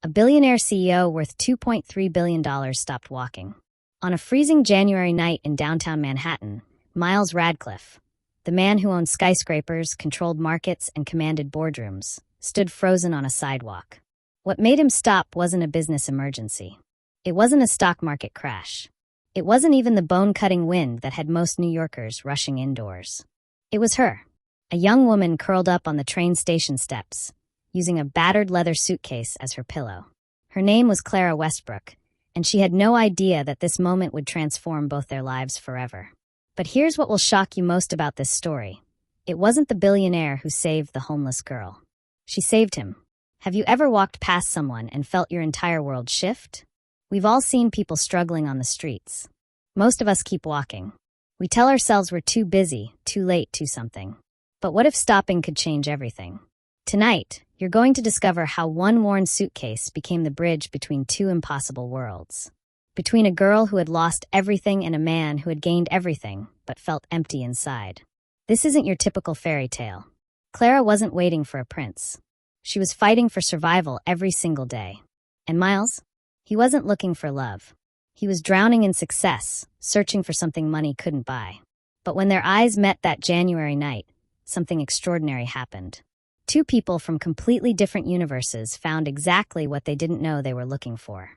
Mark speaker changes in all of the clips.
Speaker 1: A billionaire CEO worth $2.3 billion stopped walking. On a freezing January night in downtown Manhattan, Miles Radcliffe, the man who owned skyscrapers, controlled markets, and commanded boardrooms, stood frozen on a sidewalk. What made him stop wasn't a business emergency. It wasn't a stock market crash. It wasn't even the bone-cutting wind that had most New Yorkers rushing indoors. It was her, a young woman curled up on the train station steps, using a battered leather suitcase as her pillow. Her name was Clara Westbrook, and she had no idea that this moment would transform both their lives forever. But here's what will shock you most about this story. It wasn't the billionaire who saved the homeless girl. She saved him. Have you ever walked past someone and felt your entire world shift? We've all seen people struggling on the streets. Most of us keep walking. We tell ourselves we're too busy, too late, too something. But what if stopping could change everything? Tonight, you're going to discover how one worn suitcase became the bridge between two impossible worlds. Between a girl who had lost everything and a man who had gained everything, but felt empty inside. This isn't your typical fairy tale. Clara wasn't waiting for a prince. She was fighting for survival every single day. And Miles? He wasn't looking for love. He was drowning in success, searching for something money couldn't buy. But when their eyes met that January night, something extraordinary happened. Two people from completely different universes found exactly what they didn't know they were looking for.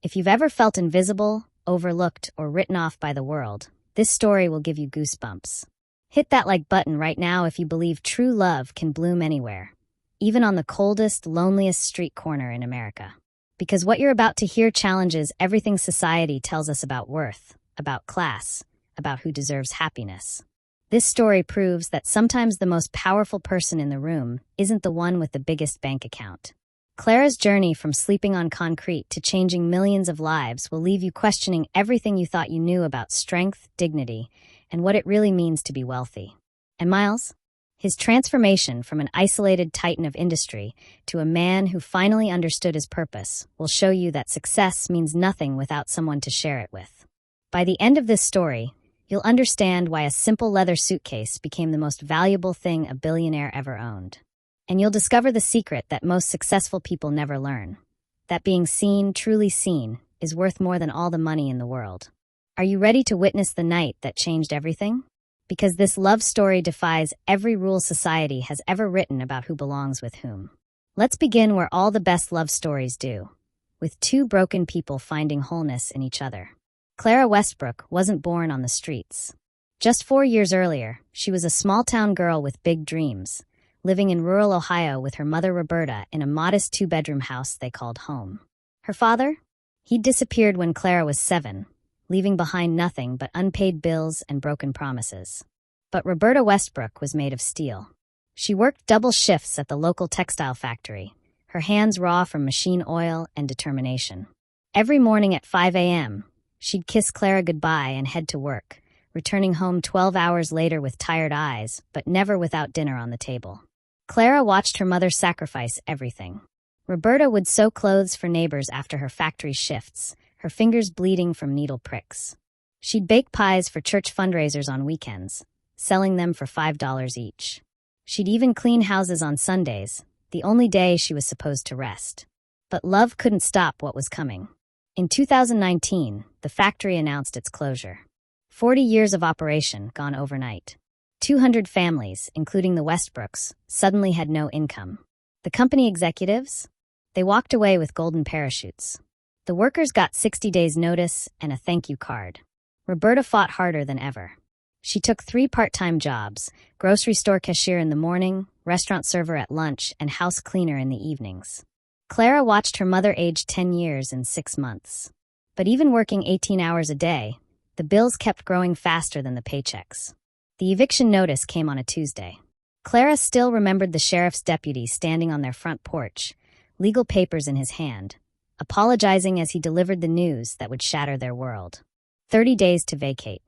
Speaker 1: If you've ever felt invisible, overlooked, or written off by the world, this story will give you goosebumps. Hit that like button right now if you believe true love can bloom anywhere, even on the coldest, loneliest street corner in America. Because what you're about to hear challenges everything society tells us about worth, about class, about who deserves happiness. This story proves that sometimes the most powerful person in the room isn't the one with the biggest bank account. Clara's journey from sleeping on concrete to changing millions of lives will leave you questioning everything you thought you knew about strength, dignity, and what it really means to be wealthy. And Miles? His transformation from an isolated titan of industry to a man who finally understood his purpose will show you that success means nothing without someone to share it with. By the end of this story, you'll understand why a simple leather suitcase became the most valuable thing a billionaire ever owned. And you'll discover the secret that most successful people never learn. That being seen, truly seen, is worth more than all the money in the world. Are you ready to witness the night that changed everything? Because this love story defies every rule society has ever written about who belongs with whom. Let's begin where all the best love stories do, with two broken people finding wholeness in each other. Clara Westbrook wasn't born on the streets. Just 4 years earlier, she was a small-town girl with big dreams, living in rural Ohio with her mother Roberta in a modest 2-bedroom house they called home. Her father? He'd disappeared when Clara was 7, leaving behind nothing but unpaid bills and broken promises. But Roberta Westbrook was made of steel. She worked double shifts at the local textile factory, her hands raw from machine oil and determination. Every morning at 5 a.m., she'd kiss Clara goodbye and head to work, returning home 12 hours later with tired eyes, but never without dinner on the table. Clara watched her mother sacrifice everything. Roberta would sew clothes for neighbors after her factory shifts, her fingers bleeding from needle pricks. She'd bake pies for church fundraisers on weekends, selling them for $5 each. She'd even clean houses on Sundays, the only day she was supposed to rest. But love couldn't stop what was coming. In 2019, the factory announced its closure. 40 years of operation gone overnight. 200 families, including the Westbrooks, suddenly had no income. The company executives? They walked away with golden parachutes. The workers got 60 days' notice and a thank you card. Roberta fought harder than ever. She took 3 part-time jobs, grocery store cashier in the morning, restaurant server at lunch, and house cleaner in the evenings. Clara watched her mother age 10 years in 6 months. But even working 18 hours a day, the bills kept growing faster than the paychecks. The eviction notice came on a Tuesday. Clara still remembered the sheriff's deputy standing on their front porch, legal papers in his hand, apologizing as he delivered the news that would shatter their world. 30 days to vacate.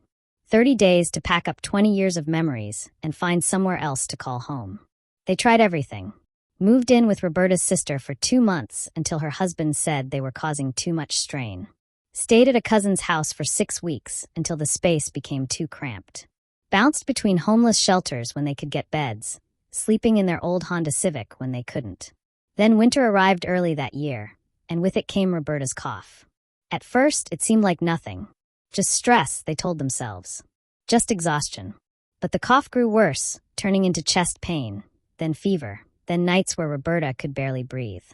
Speaker 1: 30 days to pack up 20 years of memories and find somewhere else to call home. They tried everything. Moved in with Roberta's sister for 2 months until her husband said they were causing too much strain. Stayed at a cousin's house for 6 weeks until the space became too cramped. Bounced between homeless shelters when they could get beds, sleeping in their old Honda Civic when they couldn't. Then winter arrived early that year, and with it came Roberta's cough. At first, it seemed like nothing. Just stress, they told themselves. Just exhaustion. But the cough grew worse, turning into chest pain, then fever, then nights where Roberta could barely breathe.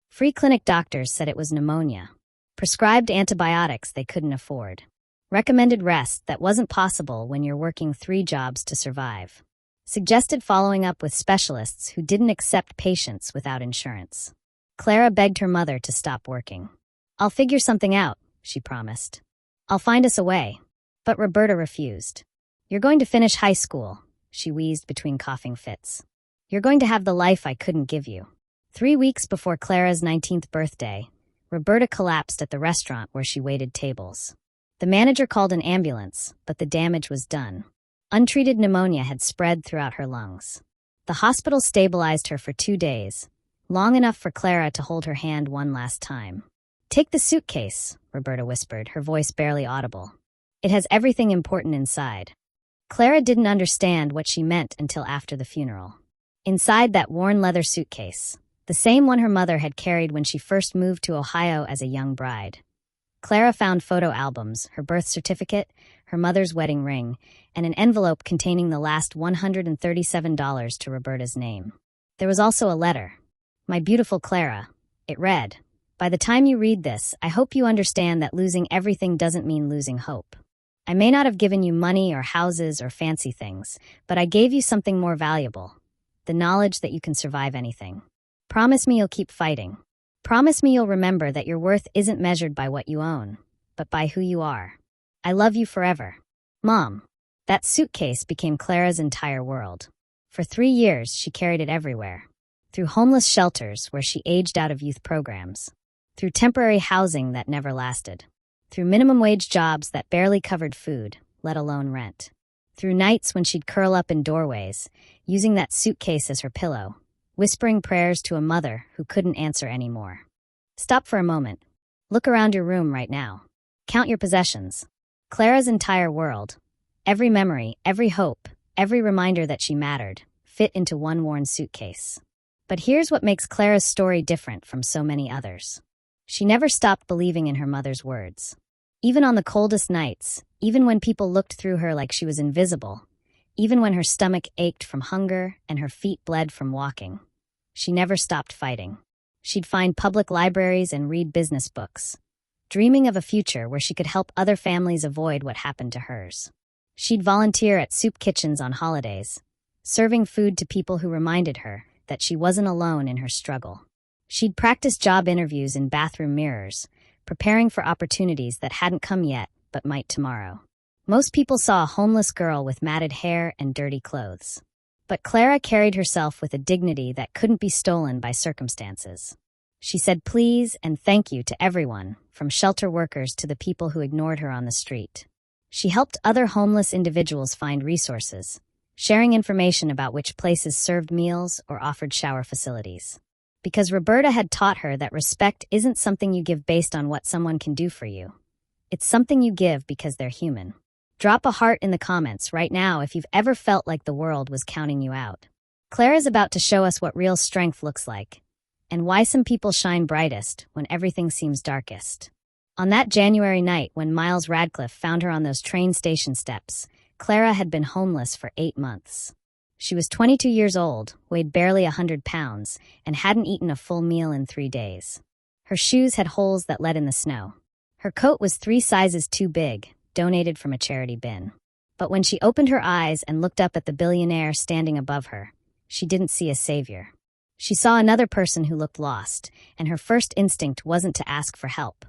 Speaker 1: Free clinic doctors said it was pneumonia. Prescribed antibiotics they couldn't afford. Recommended rest that wasn't possible when you're working 3 jobs to survive. Suggested following up with specialists who didn't accept patients without insurance. Clara begged her mother to stop working. "I'll figure something out," she promised. "I'll find us a way." But Roberta refused. "You're going to finish high school," she wheezed between coughing fits. "You're going to have the life I couldn't give you." 3 weeks before Clara's 19th birthday, Roberta collapsed at the restaurant where she waited tables. The manager called an ambulance, but the damage was done. Untreated pneumonia had spread throughout her lungs. The hospital stabilized her for 2 days, long enough for Clara to hold her hand one last time. "Take the suitcase," Roberta whispered, her voice barely audible. "It has everything important inside." Clara didn't understand what she meant until after the funeral. Inside that worn leather suitcase, the same one her mother had carried when she first moved to Ohio as a young bride, Clara found photo albums, her birth certificate, her mother's wedding ring, and an envelope containing the last $137 to Roberta's name. There was also a letter. "My beautiful Clara," it read. "By the time you read this, I hope you understand that losing everything doesn't mean losing hope. I may not have given you money or houses or fancy things, but I gave you something more valuable, the knowledge that you can survive anything. Promise me you'll keep fighting. Promise me you'll remember that your worth isn't measured by what you own, but by who you are. I love you forever. Mom." That suitcase became Clara's entire world. For 3 years, she carried it everywhere. Through homeless shelters where she aged out of youth programs. Through temporary housing that never lasted. Through minimum wage jobs that barely covered food, let alone rent. Through nights when she'd curl up in doorways, using that suitcase as her pillow, whispering prayers to a mother who couldn't answer anymore. Stop for a moment. Look around your room right now. Count your possessions. Clara's entire world, every memory, every hope, every reminder that she mattered, fit into one worn suitcase. But here's what makes Clara's story different from so many others. She never stopped believing in her mother's words. Even on the coldest nights, even when people looked through her like she was invisible, even when her stomach ached from hunger and her feet bled from walking, she never stopped fighting. She'd find public libraries and read business books, dreaming of a future where she could help other families avoid what happened to hers. She'd volunteer at soup kitchens on holidays, serving food to people who reminded her that she wasn't alone in her struggle. She'd practice job interviews in bathroom mirrors, preparing for opportunities that hadn't come yet but might tomorrow. Most people saw a homeless girl with matted hair and dirty clothes. But Clara carried herself with a dignity that couldn't be stolen by circumstances. She said please and thank you to everyone, from shelter workers to the people who ignored her on the street. She helped other homeless individuals find resources, sharing information about which places served meals or offered shower facilities. Because Roberta had taught her that respect isn't something you give based on what someone can do for you. It's something you give because they're human. Drop a heart in the comments right now if you've ever felt like the world was counting you out. Clara's about to show us what real strength looks like, and why some people shine brightest when everything seems darkest. On that January night when Miles Radcliffe found her on those train station steps, Clara had been homeless for 8 months. She was 22 years old, weighed barely 100 pounds, and hadn't eaten a full meal in 3 days. Her shoes had holes that let in the snow. Her coat was 3 sizes too big, donated from a charity bin. But when she opened her eyes and looked up at the billionaire standing above her, she didn't see a savior. She saw another person who looked lost, and her first instinct wasn't to ask for help.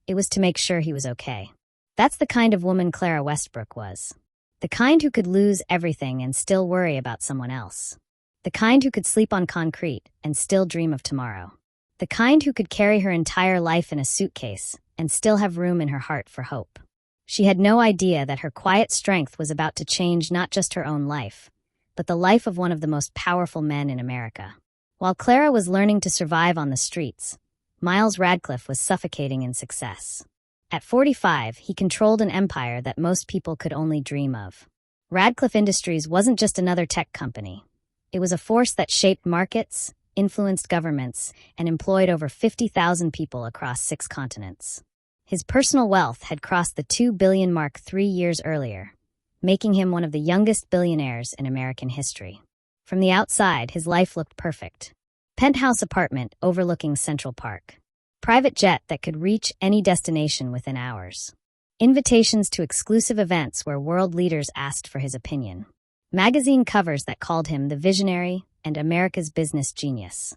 Speaker 1: It was to make sure he was okay. That's the kind of woman Clara Westbrook was. The kind who could lose everything and still worry about someone else. The kind who could sleep on concrete and still dream of tomorrow. The kind who could carry her entire life in a suitcase and still have room in her heart for hope. She had no idea that her quiet strength was about to change not just her own life, but the life of one of the most powerful men in America. While Clara was learning to survive on the streets, Miles Radcliffe was suffocating in success. At 45, he controlled an empire that most people could only dream of. Radcliffe Industries wasn't just another tech company. It was a force that shaped markets, influenced governments, and employed over 50,000 people across 6 continents. His personal wealth had crossed the $2 billion mark 3 years earlier, making him one of the youngest billionaires in American history. From the outside, his life looked perfect. Penthouse apartment overlooking Central Park. Private jet that could reach any destination within hours. Invitations to exclusive events where world leaders asked for his opinion. Magazine covers that called him the visionary and America's business genius.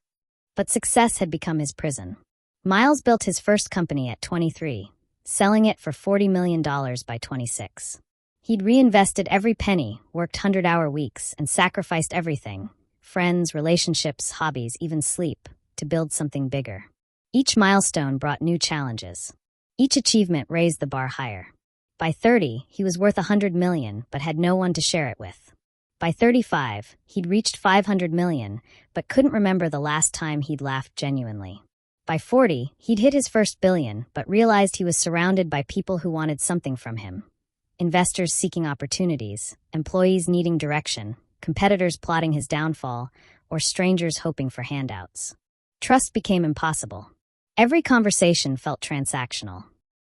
Speaker 1: But success had become his prison. Miles built his first company at 23, selling it for $40 million by 26. He'd reinvested every penny, worked 100-hour weeks, and sacrificed everything, friends, relationships, hobbies, even sleep, to build something bigger. Each milestone brought new challenges. Each achievement raised the bar higher. By 30, he was worth $100 million, but had no one to share it with. By 35, he'd reached $500 million, but couldn't remember the last time he'd laughed genuinely. By 40, he'd hit his first billion, but realized he was surrounded by people who wanted something from him. Investors seeking opportunities, employees needing direction, competitors plotting his downfall, or strangers hoping for handouts. Trust became impossible. Every conversation felt transactional.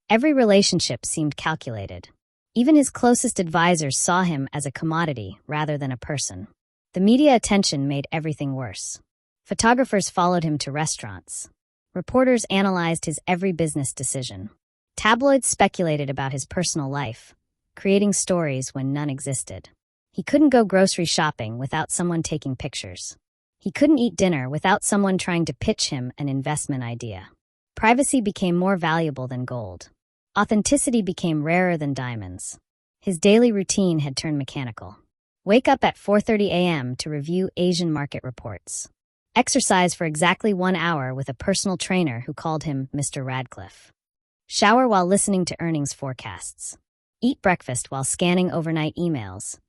Speaker 1: Every relationship seemed calculated. Even his closest advisors saw him as a commodity rather than a person. The media attention made everything worse. Photographers followed him to restaurants. Reporters analyzed his every business decision. Tabloids speculated about his personal life, creating stories when none existed. He couldn't go grocery shopping without someone taking pictures. He couldn't eat dinner without someone trying to pitch him an investment idea. Privacy became more valuable than gold. Authenticity became rarer than diamonds. His daily routine had turned mechanical. Wake up at 4:30 a.m. to review Asian market reports. Exercise for exactly 1 hour with a personal trainer who called him Mr. Radcliffe. Shower while listening to earnings forecasts. Eat breakfast while scanning overnight emails.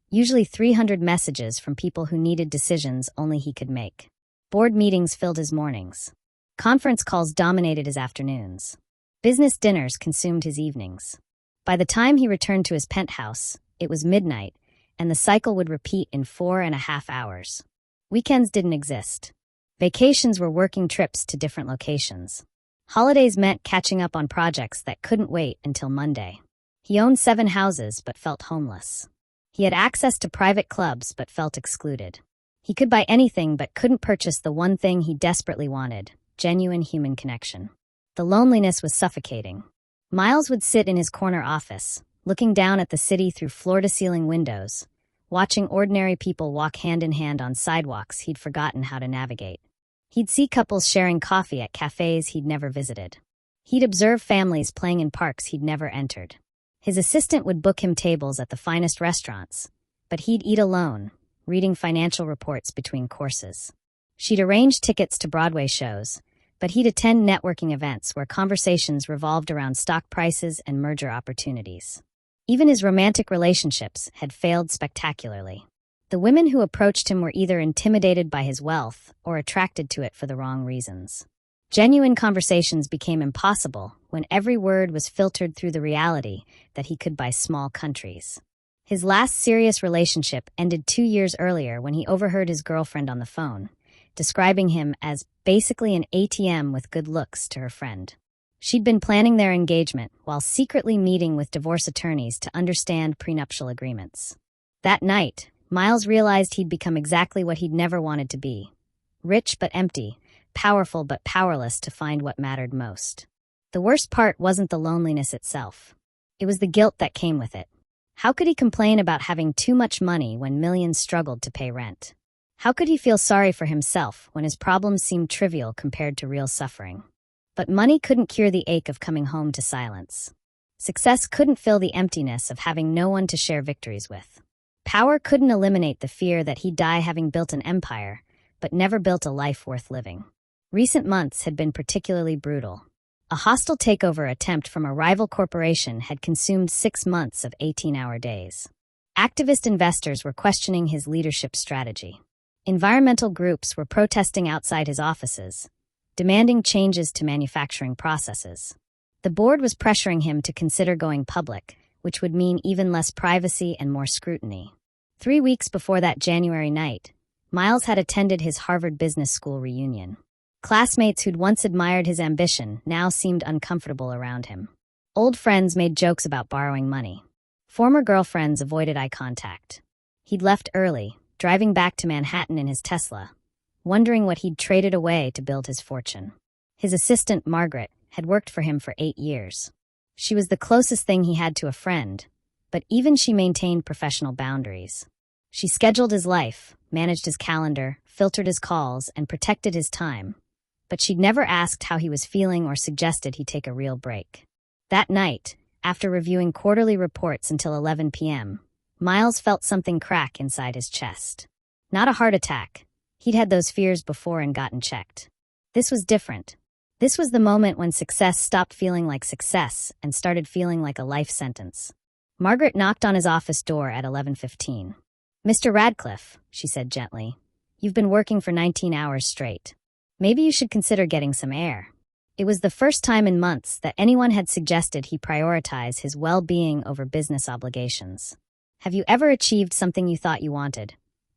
Speaker 1: Usually 300 messages from people who needed decisions only he could make. Board meetings filled his mornings. Conference calls dominated his afternoons. Business dinners consumed his evenings. By the time he returned to his penthouse, it was midnight, and the cycle would repeat in 4.5 hours. Weekends didn't exist. Vacations were working trips to different locations. Holidays meant catching up on projects that couldn't wait until Monday. He owned 7 houses but felt homeless. He had access to private clubs but felt excluded. He could buy anything but couldn't purchase the one thing he desperately wanted: genuine human connection. The loneliness was suffocating. Miles would sit in his corner office, looking down at the city through floor-to-ceiling windows, watching ordinary people walk hand-in-hand on sidewalks he'd forgotten how to navigate. He'd see couples sharing coffee at cafes he'd never visited. He'd observe families playing in parks he'd never entered. His assistant would book him tables at the finest restaurants, but he'd eat alone, reading financial reports between courses. She'd arrange tickets to Broadway shows, but he'd attend networking events where conversations revolved around stock prices and merger opportunities. Even his romantic relationships had failed spectacularly. The women who approached him were either intimidated by his wealth or attracted to it for the wrong reasons. Genuine conversations became impossible when every word was filtered through the reality that he could buy small countries. His last serious relationship ended 2 years earlier when he overheard his girlfriend on the phone, describing him as basically an ATM with good looks to her friend. She'd been planning their engagement while secretly meeting with divorce attorneys to understand prenuptial agreements. That night, Miles realized he'd become exactly what he'd never wanted to be: rich but empty, powerful but powerless to find what mattered most. The worst part wasn't the loneliness itself. It was the guilt that came with it. How could he complain about having too much money when millions struggled to pay rent? How could he feel sorry for himself when his problems seemed trivial compared to real suffering? But money couldn't cure the ache of coming home to silence. Success couldn't fill the emptiness of having no one to share victories with. Power couldn't eliminate the fear that he'd die having built an empire, but never built a life worth living. Recent months had been particularly brutal. A hostile takeover attempt from a rival corporation had consumed 6 months of 18-hour days. Activist investors were questioning his leadership strategy. Environmental groups were protesting outside his offices, demanding changes to manufacturing processes. The board was pressuring him to consider going public, which would mean even less privacy and more scrutiny. 3 weeks before that January night, Miles had attended his Harvard Business School reunion. Classmates who'd once admired his ambition now seemed uncomfortable around him. Old friends made jokes about borrowing money. Former girlfriends avoided eye contact. He'd left early, driving back to Manhattan in his Tesla, wondering what he'd traded away to build his fortune. His assistant, Margaret, had worked for him for 8 years. She was the closest thing he had to a friend, but even she maintained professional boundaries. She scheduled his life, managed his calendar, filtered his calls, and protected his time. But she'd never asked how he was feeling or suggested he take a real break. That night, after reviewing quarterly reports until 11 p.m., Miles felt something crack inside his chest. Not a heart attack. He'd had those fears before and gotten checked. This was different. This was the moment when success stopped feeling like success and started feeling like a life sentence. Margaret knocked on his office door at 11:15. "Mr. Radcliffe," she said gently, "you've been working for 19 hours straight. Maybe you should consider getting some air." It was the first time in months that anyone had suggested he prioritize his well-being over business obligations. Have you ever achieved something you thought you wanted,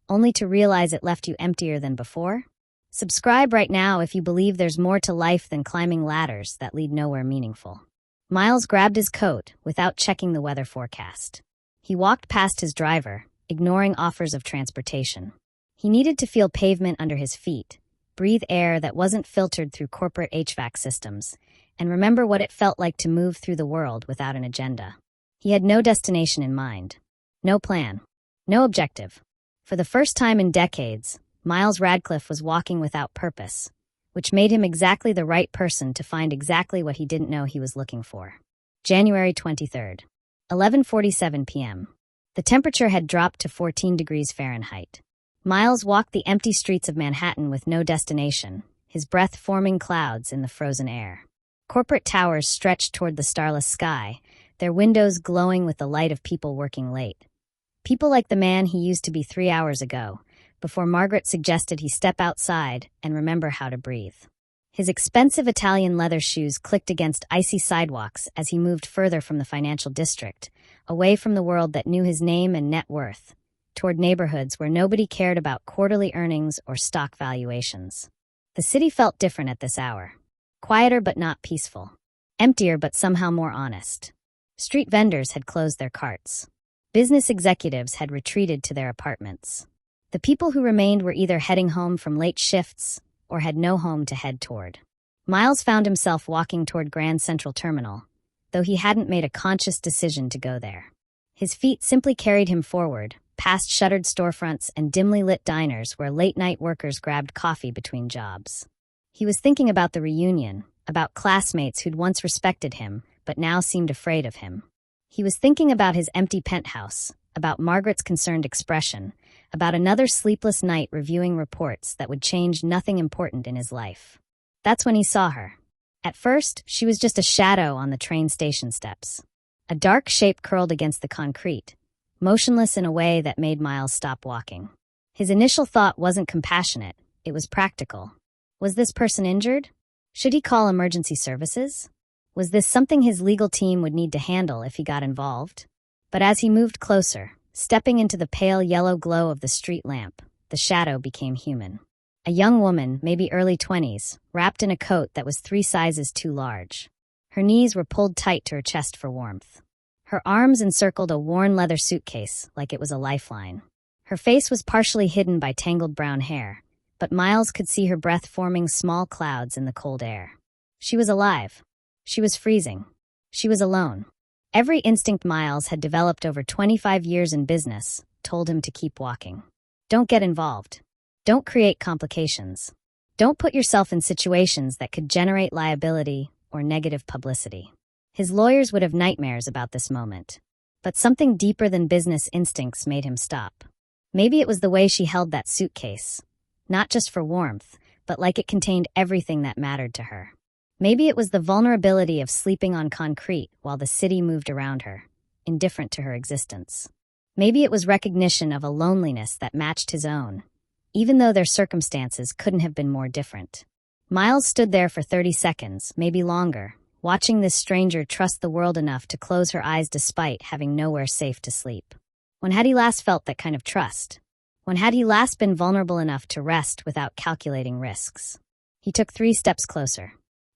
Speaker 1: only to realize it left you emptier than before? Subscribe right now if you believe there's more to life than climbing ladders that lead nowhere meaningful. Miles grabbed his coat without checking the weather forecast. He walked past his driver, ignoring offers of transportation. He needed to feel pavement under his feet, breathe air that wasn't filtered through corporate HVAC systems, and remember what it felt like to move through the world without an agenda. He had no destination in mind, no plan, no objective. For the first time in decades, Miles Radcliffe was walking without purpose, which made him exactly the right person to find exactly what he didn't know he was looking for. January 23rd, 11:47 p.m. The temperature had dropped to 14 degrees Fahrenheit. Miles walked the empty streets of Manhattan with no destination, his breath forming clouds in the frozen air. Corporate towers stretched toward the starless sky, their windows glowing with the light of people working late. People like the man he used to be 3 hours ago, before Margaret suggested he step outside and remember how to breathe. His expensive Italian leather shoes clicked against icy sidewalks as he moved further from the financial district, away from the world that knew his name and net worth, toward neighborhoods where nobody cared about quarterly earnings or stock valuations. The city felt different at this hour. Quieter but not peaceful. Emptier but somehow more honest. Street vendors had closed their carts. Business executives had retreated to their apartments. The people who remained were either heading home from late shifts or had no home to head toward. Miles found himself walking toward Grand Central Terminal, though he hadn't made a conscious decision to go there. His feet simply carried him forward, past shuttered storefronts and dimly lit diners where late-night workers grabbed coffee between jobs. He was thinking about the reunion, about classmates who'd once respected him, but now seemed afraid of him. He was thinking about his empty penthouse, about Margaret's concerned expression, about another sleepless night reviewing reports that would change nothing important in his life. That's when he saw her. At first, she was just a shadow on the train station steps. A dark shape curled against the concrete, motionless in a way that made Miles stop walking. His initial thought wasn't compassionate, it was practical. Was this person injured? Should he call emergency services? Was this something his legal team would need to handle if he got involved? But as he moved closer, stepping into the pale yellow glow of the street lamp, the shadow became human. A young woman, maybe early 20s, wrapped in a coat that was 3 sizes too large. Her knees were pulled tight to her chest for warmth. Her arms encircled a worn leather suitcase like it was a lifeline. Her face was partially hidden by tangled brown hair, but Miles could see her breath forming small clouds in the cold air. She was alive. She was freezing. She was alone. Every instinct Miles had developed over 25 years in business told him to keep walking. Don't get involved. Don't create complications. Don't put yourself in situations that could generate liability or negative publicity. His lawyers would have nightmares about this moment. But something deeper than business instincts made him stop. Maybe it was the way she held that suitcase. Not just for warmth, but like it contained everything that mattered to her. Maybe it was the vulnerability of sleeping on concrete while the city moved around her, indifferent to her existence. Maybe it was recognition of a loneliness that matched his own, even though their circumstances couldn't have been more different. Miles stood there for 30 seconds, maybe longer, watching this stranger trust the world enough to close her eyes despite having nowhere safe to sleep. When had he last felt that kind of trust? When had he last been vulnerable enough to rest without calculating risks? He took 3 steps closer.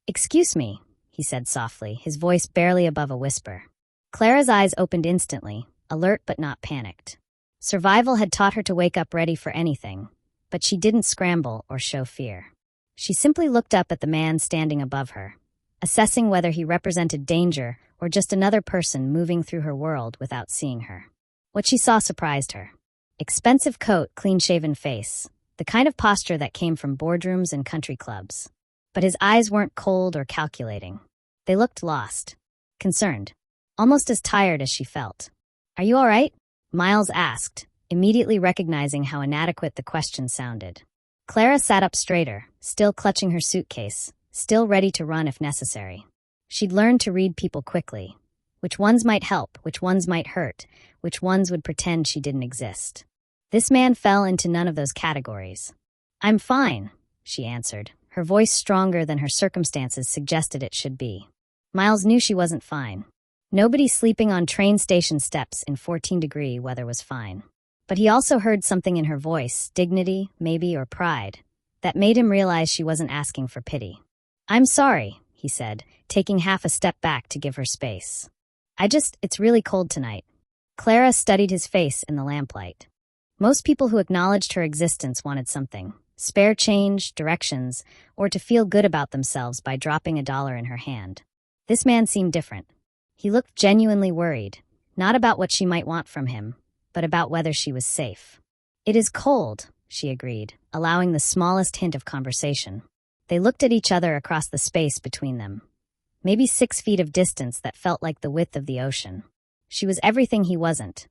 Speaker 1: "Excuse me," he said softly, his voice barely above a whisper. Clara's eyes opened instantly, alert but not panicked. Survival had taught her to wake up ready for anything, but she didn't scramble or show fear. She simply looked up at the man standing above her, assessing whether he represented danger or just another person moving through her world without seeing her. What she saw surprised her. Expensive coat, clean-shaven face, the kind of posture that came from boardrooms and country clubs. But his eyes weren't cold or calculating. They looked lost, concerned, almost as tired as she felt. "Are you all right?" Miles asked, immediately recognizing how inadequate the question sounded. Clara sat up straighter, still clutching her suitcase, still ready to run if necessary. She'd learned to read people quickly. Which ones might help, which ones might hurt, which ones would pretend she didn't exist. This man fell into none of those categories. "I'm fine," she answered, her voice stronger than her circumstances suggested it should be. Miles knew she wasn't fine. Nobody sleeping on train station steps in 14-degree weather was fine. But he also heard something in her voice, dignity, maybe, or pride, that made him realize she wasn't asking for pity. "I'm sorry," he said, taking half a step back to give her space. It's really cold tonight." Clara studied his face in the lamplight. Most people who acknowledged her existence wanted something. Spare change, directions, or to feel good about themselves by dropping $1 in her hand. This man seemed different. He looked genuinely worried, not about what she might want from him, but about whether she was safe. "It is cold," she agreed, allowing the smallest hint of conversation. They looked at each other across the space between them. Maybe 6 feet of distance that felt like the width of the ocean. She was everything he wasn't.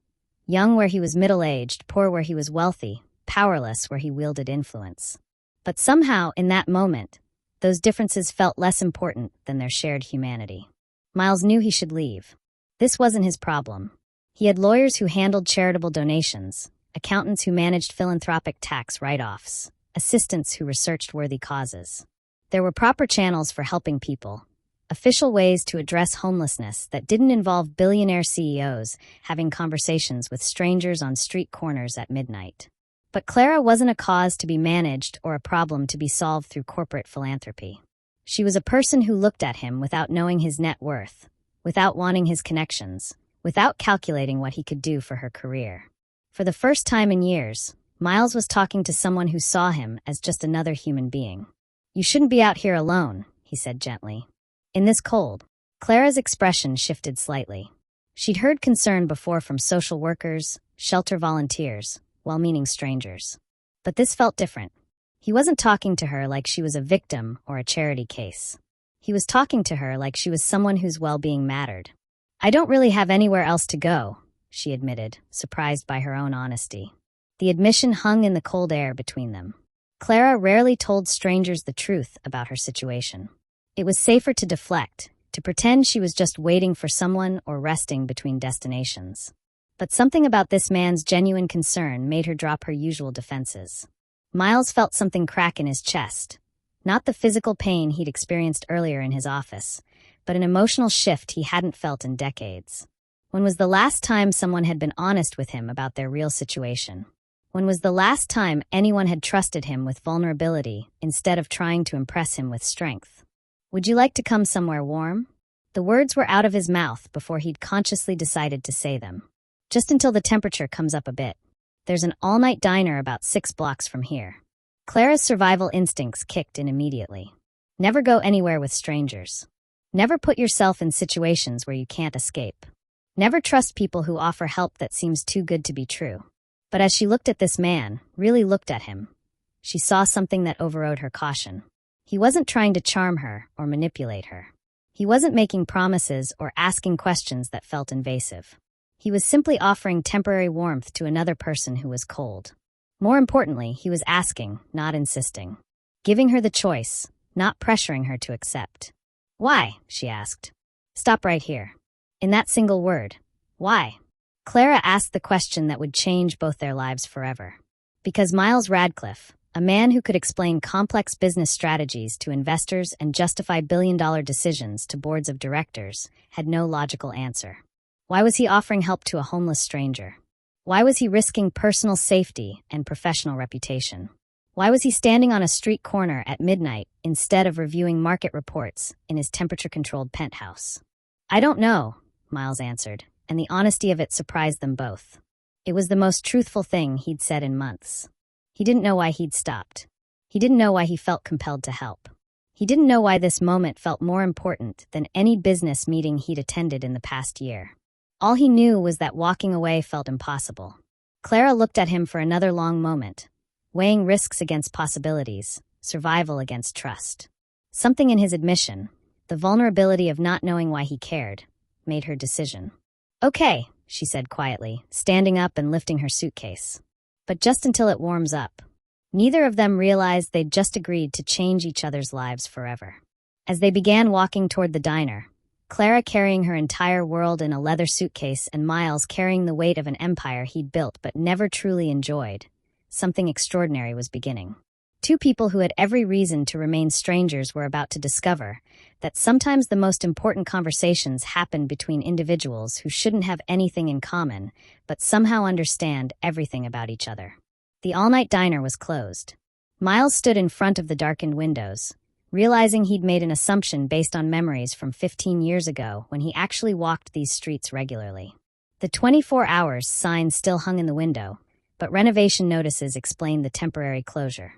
Speaker 1: Young where he was middle-aged, poor where he was wealthy, powerless where he wielded influence. But somehow, in that moment, those differences felt less important than their shared humanity. Miles knew he should leave. This wasn't his problem. He had lawyers who handled charitable donations, accountants who managed philanthropic tax write-offs, assistants who researched worthy causes. There were proper channels for helping people, official ways to address homelessness that didn't involve billionaire CEOs having conversations with strangers on street corners at midnight. But Clara wasn't a cause to be managed or a problem to be solved through corporate philanthropy. She was a person who looked at him without knowing his net worth, without wanting his connections, without calculating what he could do for her career. For the first time in years, Miles was talking to someone who saw him as just another human being. "You shouldn't be out here alone," he said gently. "In this cold." Clara's expression shifted slightly. She'd heard concern before from social workers, shelter volunteers, well-meaning strangers. But this felt different. He wasn't talking to her like she was a victim or a charity case. He was talking to her like she was someone whose well-being mattered. "I don't really have anywhere else to go," she admitted, surprised by her own honesty. The admission hung in the cold air between them. Clara rarely told strangers the truth about her situation. It was safer to deflect, to pretend she was just waiting for someone or resting between destinations. But something about this man's genuine concern made her drop her usual defenses. Miles felt something crack in his chest. Not the physical pain he'd experienced earlier in his office, but an emotional shift he hadn't felt in decades. When was the last time someone had been honest with him about their real situation? When was the last time anyone had trusted him with vulnerability instead of trying to impress him with strength? "Would you like to come somewhere warm?" The words were out of his mouth before he'd consciously decided to say them. "Just until the temperature comes up a bit. There's an all-night diner about 6 blocks from here." Clara's survival instincts kicked in immediately. Never go anywhere with strangers. Never put yourself in situations where you can't escape. Never trust people who offer help that seems too good to be true. But as she looked at this man, really looked at him, she saw something that overrode her caution. He wasn't trying to charm her or manipulate her. He wasn't making promises or asking questions that felt invasive. He was simply offering temporary warmth to another person who was cold. More importantly, he was asking, not insisting. Giving her the choice, not pressuring her to accept. "Why?" she asked. "Stop right here." In that single word, why? Clara asked the question that would change both their lives forever. Because Miles Radcliffe, a man who could explain complex business strategies to investors and justify billion-dollar decisions to boards of directors, had no logical answer. Why was he offering help to a homeless stranger? Why was he risking personal safety and professional reputation? Why was he standing on a street corner at midnight instead of reviewing market reports in his temperature-controlled penthouse? I don't know, Miles answered, and the honesty of it surprised them both. It was the most truthful thing he'd said in months. He didn't know why he'd stopped. He didn't know why he felt compelled to help. He didn't know why this moment felt more important than any business meeting he'd attended in the past year. All he knew was that walking away felt impossible. Clara looked at him for another long moment, weighing risks against possibilities, survival against trust. Something in his admission, the vulnerability of not knowing why he cared, made her decision. Okay, she said quietly, standing up and lifting her suitcase. But just until it warms up. Neither of them realized they'd just agreed to change each other's lives forever. As they began walking toward the diner, Clara carrying her entire world in a leather suitcase and Miles carrying the weight of an empire he'd built but never truly enjoyed, something extraordinary was beginning. Two people who had every reason to remain strangers were about to discover that sometimes the most important conversations happen between individuals who shouldn't have anything in common, but somehow understand everything about each other. The all-night diner was closed. Miles stood in front of the darkened windows, realizing he'd made an assumption based on memories from 15 years ago when he actually walked these streets regularly. The 24 hours sign still hung in the window, but renovation notices explained the temporary closure.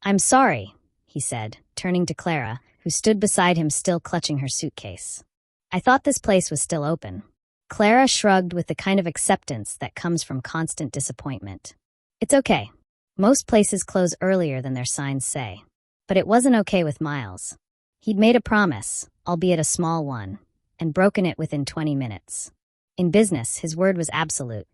Speaker 1: I'm sorry, he said, turning to Clara, who stood beside him still clutching her suitcase. I thought this place was still open. Clara shrugged with the kind of acceptance that comes from constant disappointment. It's okay. Most places close earlier than their signs say. But it wasn't okay with Miles. He'd made a promise, albeit a small one, and broken it within 20 minutes. In business, his word was absolute.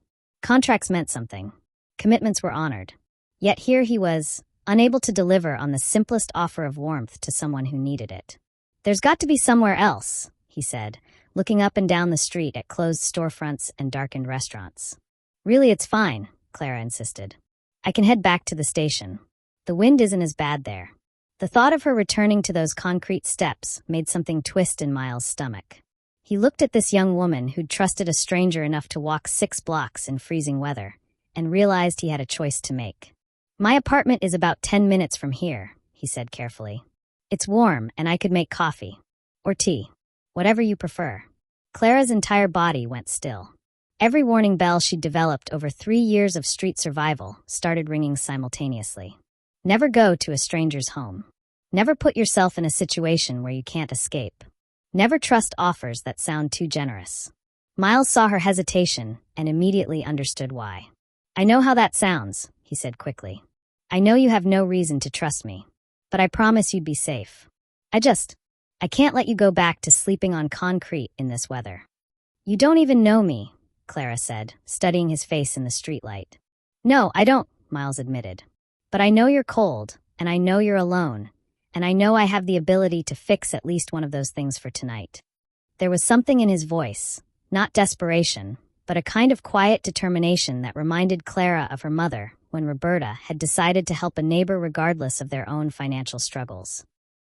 Speaker 1: Contracts meant something. Commitments were honored. Yet here he was, unable to deliver on the simplest offer of warmth to someone who needed it. There's got to be somewhere else, he said, looking up and down the street at closed storefronts and darkened restaurants. Really, it's fine, Clara insisted. I can head back to the station. The wind isn't as bad there. The thought of her returning to those concrete steps made something twist in Miles' stomach. He looked at this young woman who'd trusted a stranger enough to walk 6 blocks in freezing weather, and realized he had a choice to make. My apartment is about 10 minutes from here, he said carefully. It's warm, and I could make coffee. Or tea. Whatever you prefer. Clara's entire body went still. Every warning bell she'd developed over 3 years of street survival started ringing simultaneously. Never go to a stranger's home. Never put yourself in a situation where you can't escape. Never trust offers that sound too generous. Miles saw her hesitation and immediately understood why. I know how that sounds, he said quickly. I know you have no reason to trust me, but I promise you'd be safe. I can't let you go back to sleeping on concrete in this weather. You don't even know me, Clara said, studying his face in the streetlight. No, I don't, Miles admitted. But I know you're cold, and I know you're alone, and I know I have the ability to fix at least one of those things for tonight. There was something in his voice, not desperation, but a kind of quiet determination that reminded Clara of her mother when Roberta had decided to help a neighbor regardless of their own financial struggles.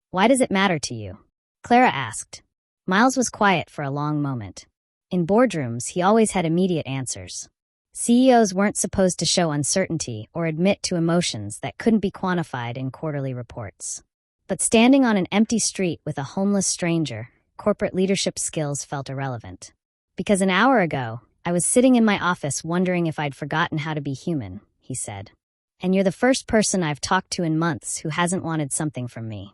Speaker 1: Why does it matter to you? Clara asked. Miles was quiet for a long moment. In boardrooms, he always had immediate answers. CEOs weren't supposed to show uncertainty or admit to emotions that couldn't be quantified in quarterly reports. But standing on an empty street with a homeless stranger, corporate leadership skills felt irrelevant. Because an hour ago, I was sitting in my office wondering if I'd forgotten how to be human, he said. And you're the first person I've talked to in months who hasn't wanted something from me.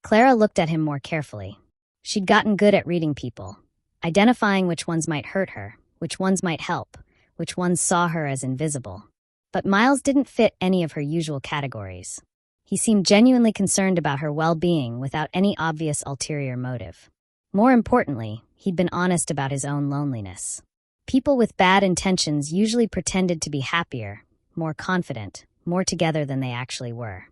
Speaker 1: Clara looked at him more carefully. She'd gotten good at reading people, identifying which ones might hurt her, which ones might help, which ones saw her as invisible. But Miles didn't fit any of her usual categories. He seemed genuinely concerned about her well-being without any obvious ulterior motive. More importantly, he'd been honest about his own loneliness. People with bad intentions usually pretended to be happier, more confident, more together than they actually were.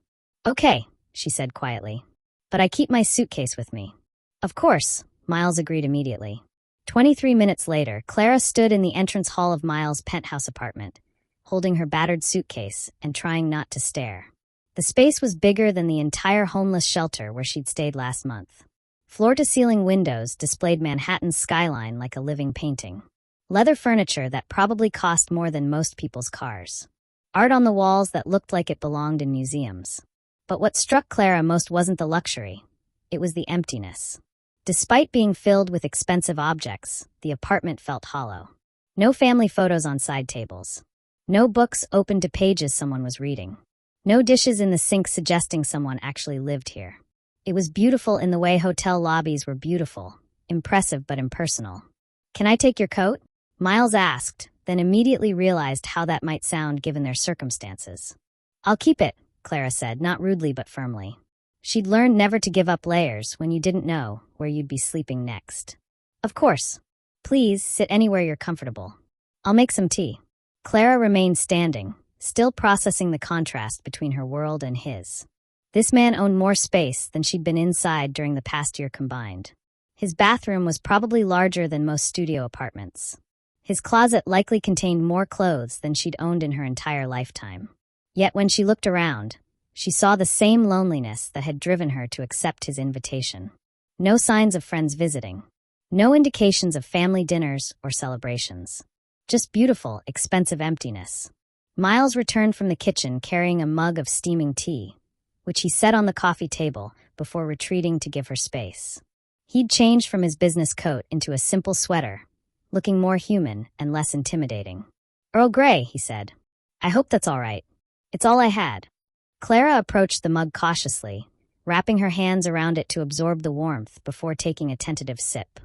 Speaker 1: Okay, she said quietly. But I keep my suitcase with me. Of course, Miles agreed immediately. 23 minutes later, Clara stood in the entrance hall of Miles' penthouse apartment, holding her battered suitcase and trying not to stare. The space was bigger than the entire homeless shelter where she'd stayed last month. Floor-to-ceiling windows displayed Manhattan's skyline like a living painting. Leather furniture that probably cost more than most people's cars. Art on the walls that looked like it belonged in museums. But what struck Clara most wasn't the luxury. It was the emptiness. Despite being filled with expensive objects, the apartment felt hollow. No family photos on side tables. No books open to pages someone was reading. No dishes in the sink suggesting someone actually lived here. It was beautiful in the way hotel lobbies were beautiful, impressive but impersonal. "Can I take your coat?" Miles asked, then immediately realized how that might sound given their circumstances. "I'll keep it," Clara said, not rudely but firmly. She'd learned never to give up layers when you didn't know where you'd be sleeping next. "Of course. Please sit anywhere you're comfortable. I'll make some tea." Clara remained standing, still processing the contrast between her world and his. This man owned more space than she'd been inside during the past year combined. His bathroom was probably larger than most studio apartments. His closet likely contained more clothes than she'd owned in her entire lifetime. Yet when she looked around, she saw the same loneliness that had driven her to accept his invitation. No signs of friends visiting. No indications of family dinners or celebrations. Just beautiful, expensive emptiness. Miles returned from the kitchen carrying a mug of steaming tea, which he set on the coffee table before retreating to give her space. He'd changed from his business coat into a simple sweater, looking more human and less intimidating. "Earl Grey," he said. "I hope that's all right. It's all I had." Clara approached the mug cautiously, wrapping her hands around it to absorb the warmth before taking a tentative sip.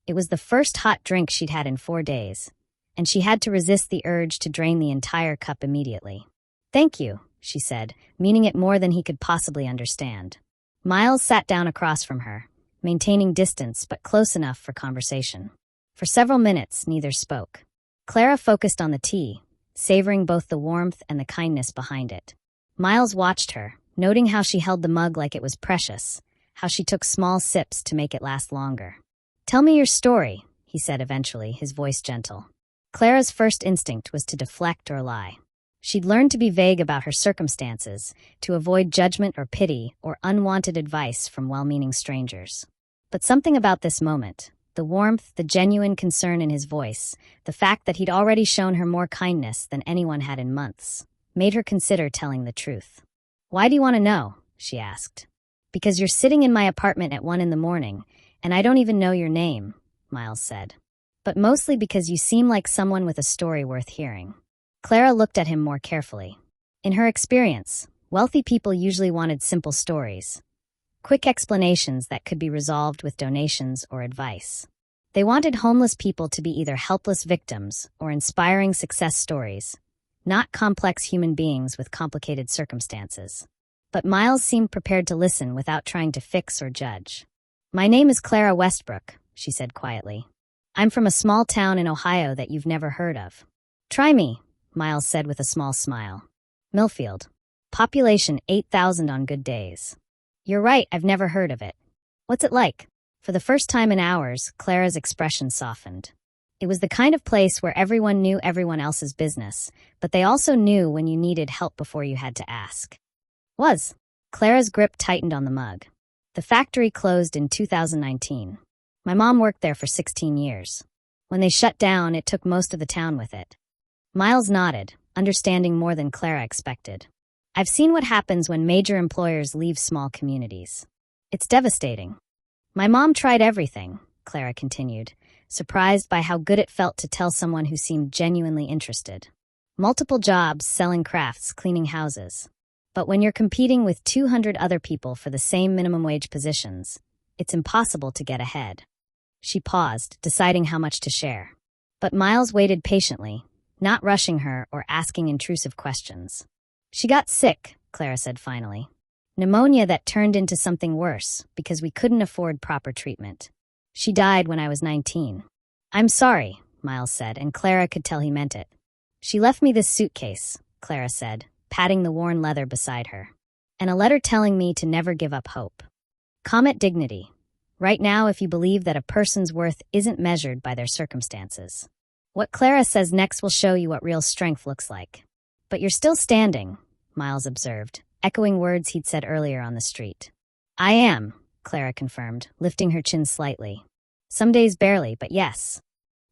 Speaker 1: It was the first hot drink she'd had in 4 days, and she had to resist the urge to drain the entire cup immediately. "Thank you," she said, meaning it more than he could possibly understand. Miles sat down across from her, maintaining distance but close enough for conversation. For several minutes, neither spoke. Clara focused on the tea, savoring both the warmth and the kindness behind it. Miles watched her, noting how she held the mug like it was precious, how she took small sips to make it last longer. "Tell me your story," he said eventually, his voice gentle. Clara's first instinct was to deflect or lie. She'd learned to be vague about her circumstances, to avoid judgment or pity or unwanted advice from well-meaning strangers. But something about this moment, the warmth, the genuine concern in his voice, the fact that he'd already shown her more kindness than anyone had in months, made her consider telling the truth. "Why do you want to know?" she asked. "Because you're sitting in my apartment at 1 a.m, and I don't even know your name," Miles said. "But mostly because you seem like someone with a story worth hearing." Clara looked at him more carefully. In her experience, wealthy people usually wanted simple stories. Quick explanations that could be resolved with donations or advice. They wanted homeless people to be either helpless victims or inspiring success stories, not complex human beings with complicated circumstances. But Miles seemed prepared to listen without trying to fix or judge. "My name is Clara Westbrook," she said quietly. "I'm from a small town in Ohio that you've never heard of." "Try me," Miles said with a small smile. "Millfield. Population 8,000 on good days." "You're right, I've never heard of it. What's it like?" For the first time in hours, Clara's expression softened. It was the kind of place where everyone knew everyone else's business, but they also knew when you needed help before you had to ask. "Was." Clara's grip tightened on the mug. "The factory closed in 2019. My mom worked there for 16 years. When they shut down, it took most of the town with it." Miles nodded, understanding more than Clara expected. "I've seen what happens when major employers leave small communities. It's devastating." "My mom tried everything," Clara continued, surprised by how good it felt to tell someone who seemed genuinely interested. "Multiple jobs, selling crafts, cleaning houses. But when you're competing with 200 other people for the same minimum wage positions, it's impossible to get ahead." She paused, deciding how much to share. But Miles waited patiently, not rushing her or asking intrusive questions. "She got sick," Clara said finally. "Pneumonia that turned into something worse because we couldn't afford proper treatment. She died when I was 19. "I'm sorry," Miles said, and Clara could tell he meant it. "She left me this suitcase," Clara said, patting the worn leather beside her. "And a letter telling me to never give up hope. Comet dignity. Right now, if you believe that a person's worth isn't measured by their circumstances. What Clara says next will show you what real strength looks like." "But you're still standing," Miles observed, echoing words he'd said earlier on the street. "I am," Clara confirmed, lifting her chin slightly. "Some days barely, but yes."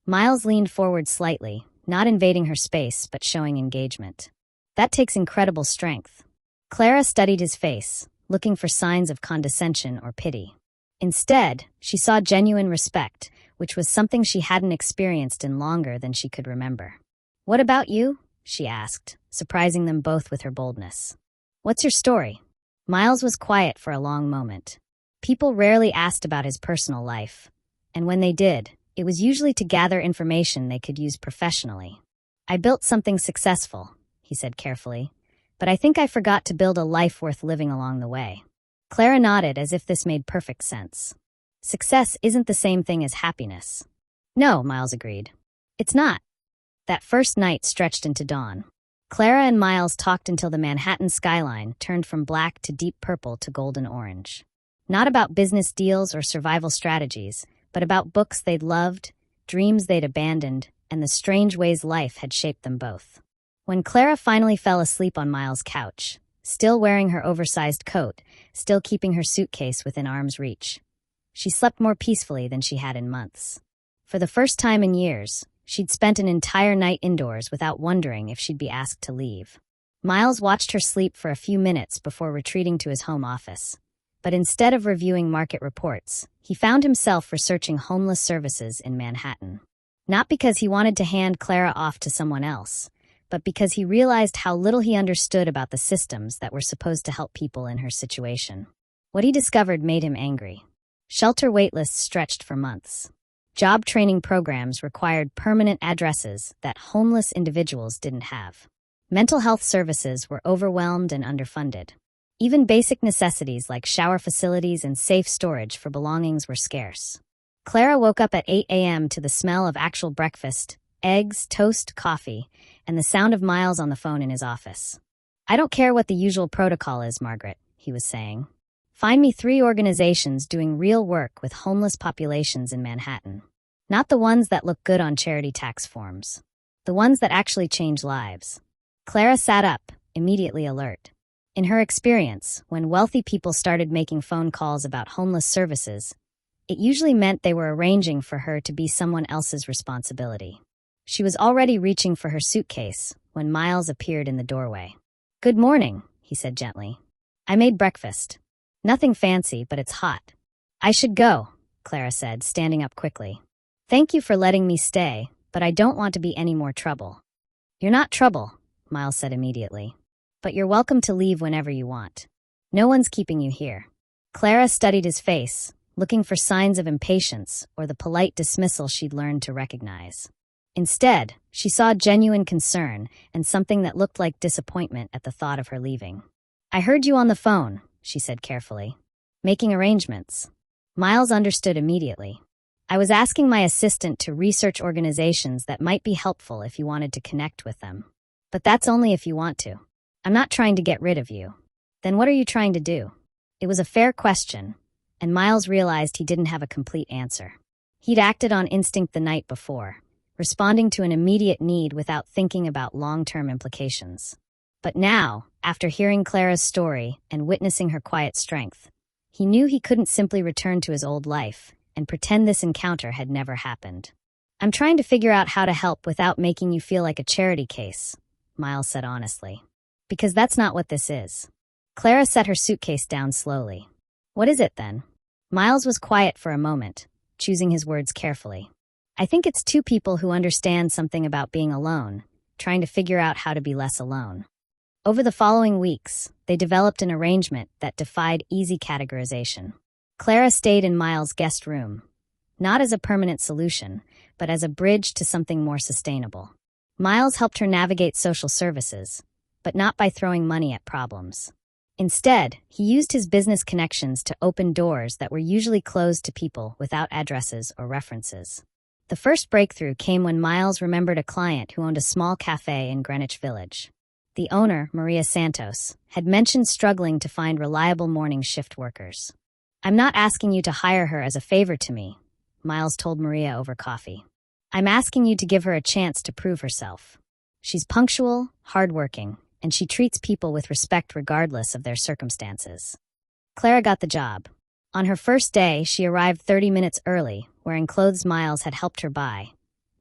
Speaker 1: Miles leaned forward slightly, not invading her space but showing engagement. That takes incredible strength. Clara studied his face, looking for signs of condescension or pity. Instead, she saw genuine respect, which was something she hadn't experienced in longer than she could remember. "What about you?" she asked, surprising them both with her boldness. "What's your story?" Miles was quiet for a long moment. People rarely asked about his personal life, and when they did, it was usually to gather information they could use professionally. "I built something successful," he said carefully, "but I think I forgot to build a life worth living along the way." Clara nodded as if this made perfect sense. Success isn't the same thing as happiness. "No," Miles agreed. "It's not." That first night stretched into dawn. Clara and Miles talked until the Manhattan skyline turned from black to deep purple to golden orange. Not about business deals or survival strategies, but about books they'd loved, dreams they'd abandoned, and the strange ways life had shaped them both. When Clara finally fell asleep on Miles' couch, still wearing her oversized coat, still keeping her suitcase within arm's reach, she slept more peacefully than she had in months. For the first time in years, she'd spent an entire night indoors without wondering if she'd be asked to leave. Miles watched her sleep for a few minutes before retreating to his home office. But instead of reviewing market reports, he found himself researching homeless services in Manhattan. Not because he wanted to hand Clara off to someone else, but because he realized how little he understood about the systems that were supposed to help people in her situation. What he discovered made him angry. Shelter waitlists stretched for months. Job training programs required permanent addresses that homeless individuals didn't have. Mental health services were overwhelmed and underfunded. Even basic necessities like shower facilities and safe storage for belongings were scarce. Clara woke up at 8 a.m. to the smell of actual breakfast, eggs, toast, coffee, and the sound of Miles on the phone in his office. "I don't care what the usual protocol is, Margaret," he was saying. "Find me 3 organizations doing real work with homeless populations in Manhattan. Not the ones that look good on charity tax forms. The ones that actually change lives." Clara sat up, immediately alert. In her experience, when wealthy people started making phone calls about homeless services, it usually meant they were arranging for her to be someone else's responsibility. She was already reaching for her suitcase when Miles appeared in the doorway. "Good morning," he said gently. "I made breakfast. Nothing fancy, but it's hot." "I should go," Clara said, standing up quickly. "Thank you for letting me stay, but I don't want to be any more trouble." "You're not trouble," Miles said immediately. "But you're welcome to leave whenever you want. No one's keeping you here." Clara studied his face, looking for signs of impatience or the polite dismissal she'd learned to recognize. Instead, she saw genuine concern and something that looked like disappointment at the thought of her leaving. "I heard you on the phone," she said carefully. "Making arrangements." Miles understood immediately. "I was asking my assistant to research organizations that might be helpful if you wanted to connect with them. But that's only if you want to. I'm not trying to get rid of you." "Then what are you trying to do?" It was a fair question, and Miles realized he didn't have a complete answer. He'd acted on instinct the night before, responding to an immediate need without thinking about long-term implications. But now, after hearing Clara's story and witnessing her quiet strength, he knew he couldn't simply return to his old life and pretend this encounter had never happened. "I'm trying to figure out how to help without making you feel like a charity case," Miles said honestly. "Because that's not what this is." Clara set her suitcase down slowly. "What is it, then?" Miles was quiet for a moment, choosing his words carefully. "I think it's 2 people who understand something about being alone, trying to figure out how to be less alone." Over the following weeks, they developed an arrangement that defied easy categorization. Clara stayed in Miles' guest room, not as a permanent solution, but as a bridge to something more sustainable. Miles helped her navigate social services, but not by throwing money at problems. Instead, he used his business connections to open doors that were usually closed to people without addresses or references. The first breakthrough came when Miles remembered a client who owned a small cafe in Greenwich Village. The owner, Maria Santos, had mentioned struggling to find reliable morning shift workers. "I'm not asking you to hire her as a favor to me," Miles told Maria over coffee. "I'm asking you to give her a chance to prove herself. She's punctual, hardworking, and she treats people with respect regardless of their circumstances." Clara got the job. On her first day, she arrived 30 minutes early, wearing clothes Miles had helped her buy,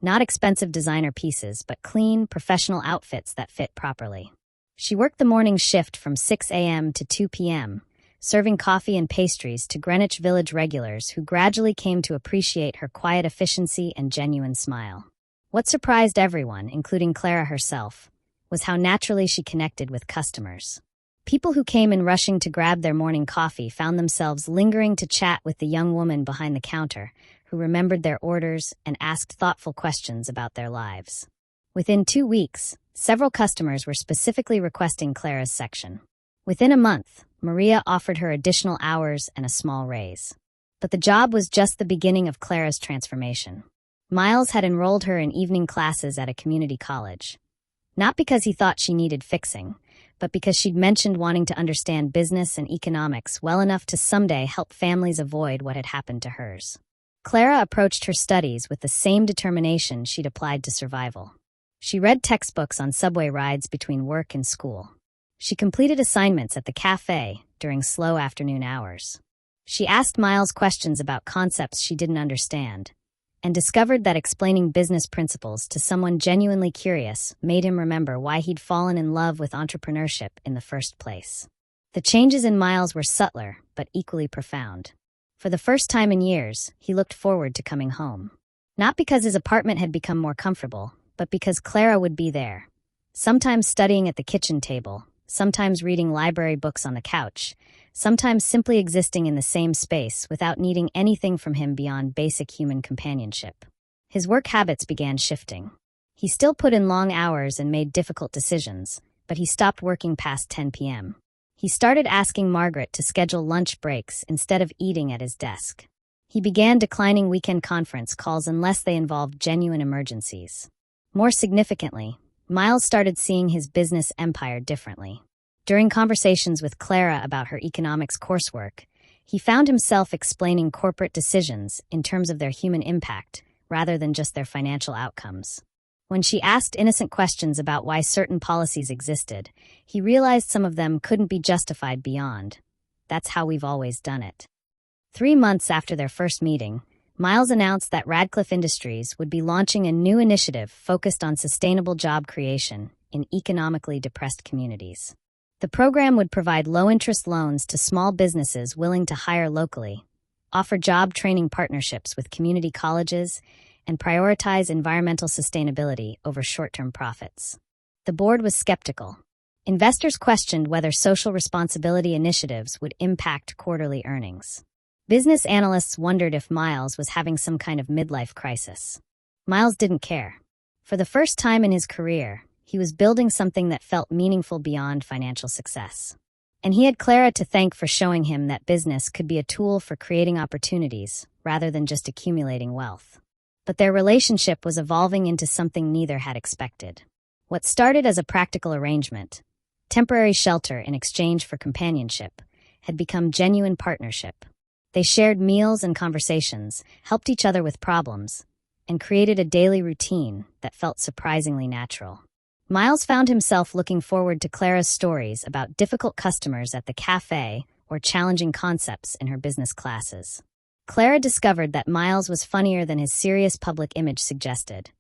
Speaker 1: Not expensive designer pieces, but clean, professional outfits that fit properly. She worked the morning shift from 6 a.m. to 2 p.m., serving coffee and pastries to Greenwich Village regulars who gradually came to appreciate her quiet efficiency and genuine smile. What surprised everyone, including Clara herself, was how naturally she connected with customers. People who came in rushing to grab their morning coffee found themselves lingering to chat with the young woman behind the counter, who remembered their orders and asked thoughtful questions about their lives. Within 2 weeks, several customers were specifically requesting Clara's section. Within a month, Maria offered her additional hours and a small raise. But the job was just the beginning of Clara's transformation. Miles had enrolled her in evening classes at a community college. Not because he thought she needed fixing, but because she'd mentioned wanting to understand business and economics well enough to someday help families avoid what had happened to hers. Clara approached her studies with the same determination she'd applied to survival. She read textbooks on subway rides between work and school. She completed assignments at the cafe during slow afternoon hours. She asked Miles questions about concepts she didn't understand, and discovered that explaining business principles to someone genuinely curious made him remember why he'd fallen in love with entrepreneurship in the first place. The changes in Miles were subtler, but equally profound. For the first time in years, he looked forward to coming home. Not because his apartment had become more comfortable, but because Clara would be there, sometimes studying at the kitchen table, sometimes reading library books on the couch, sometimes simply existing in the same space without needing anything from him beyond basic human companionship. His work habits began shifting. He still put in long hours and made difficult decisions, but he stopped working past 10 p.m. He started asking Margaret to schedule lunch breaks instead of eating at his desk. He began declining weekend conference calls unless they involved genuine emergencies. More significantly, Miles started seeing his business empire differently. During conversations with Clara about her economics coursework, he found himself explaining corporate decisions in terms of their human impact rather than just their financial outcomes. When she asked innocent questions about why certain policies existed, he realized some of them couldn't be justified beyond. That's how we've always done it. 3 months after their first meeting, Miles announced that Radcliffe Industries would be launching a new initiative focused on sustainable job creation in economically depressed communities. The program would provide low-interest loans to small businesses willing to hire locally, offer job training partnerships with community colleges, and prioritize environmental sustainability over short-term profits. The board was skeptical. Investors questioned whether social responsibility initiatives would impact quarterly earnings. Business analysts wondered if Miles was having some kind of midlife crisis. Miles didn't care. For the first time in his career, he was building something that felt meaningful beyond financial success. And he had Clara to thank for showing him that business could be a tool for creating opportunities rather than just accumulating wealth. But their relationship was evolving into something neither had expected. What started as a practical arrangement, temporary shelter in exchange for companionship, had become genuine partnership. They shared meals and conversations, helped each other with problems, and created a daily routine that felt surprisingly natural. Miles found himself looking forward to Clara's stories about difficult customers at the cafe or challenging concepts in her business classes. Clara discovered that Miles was funnier than his serious public image suggested,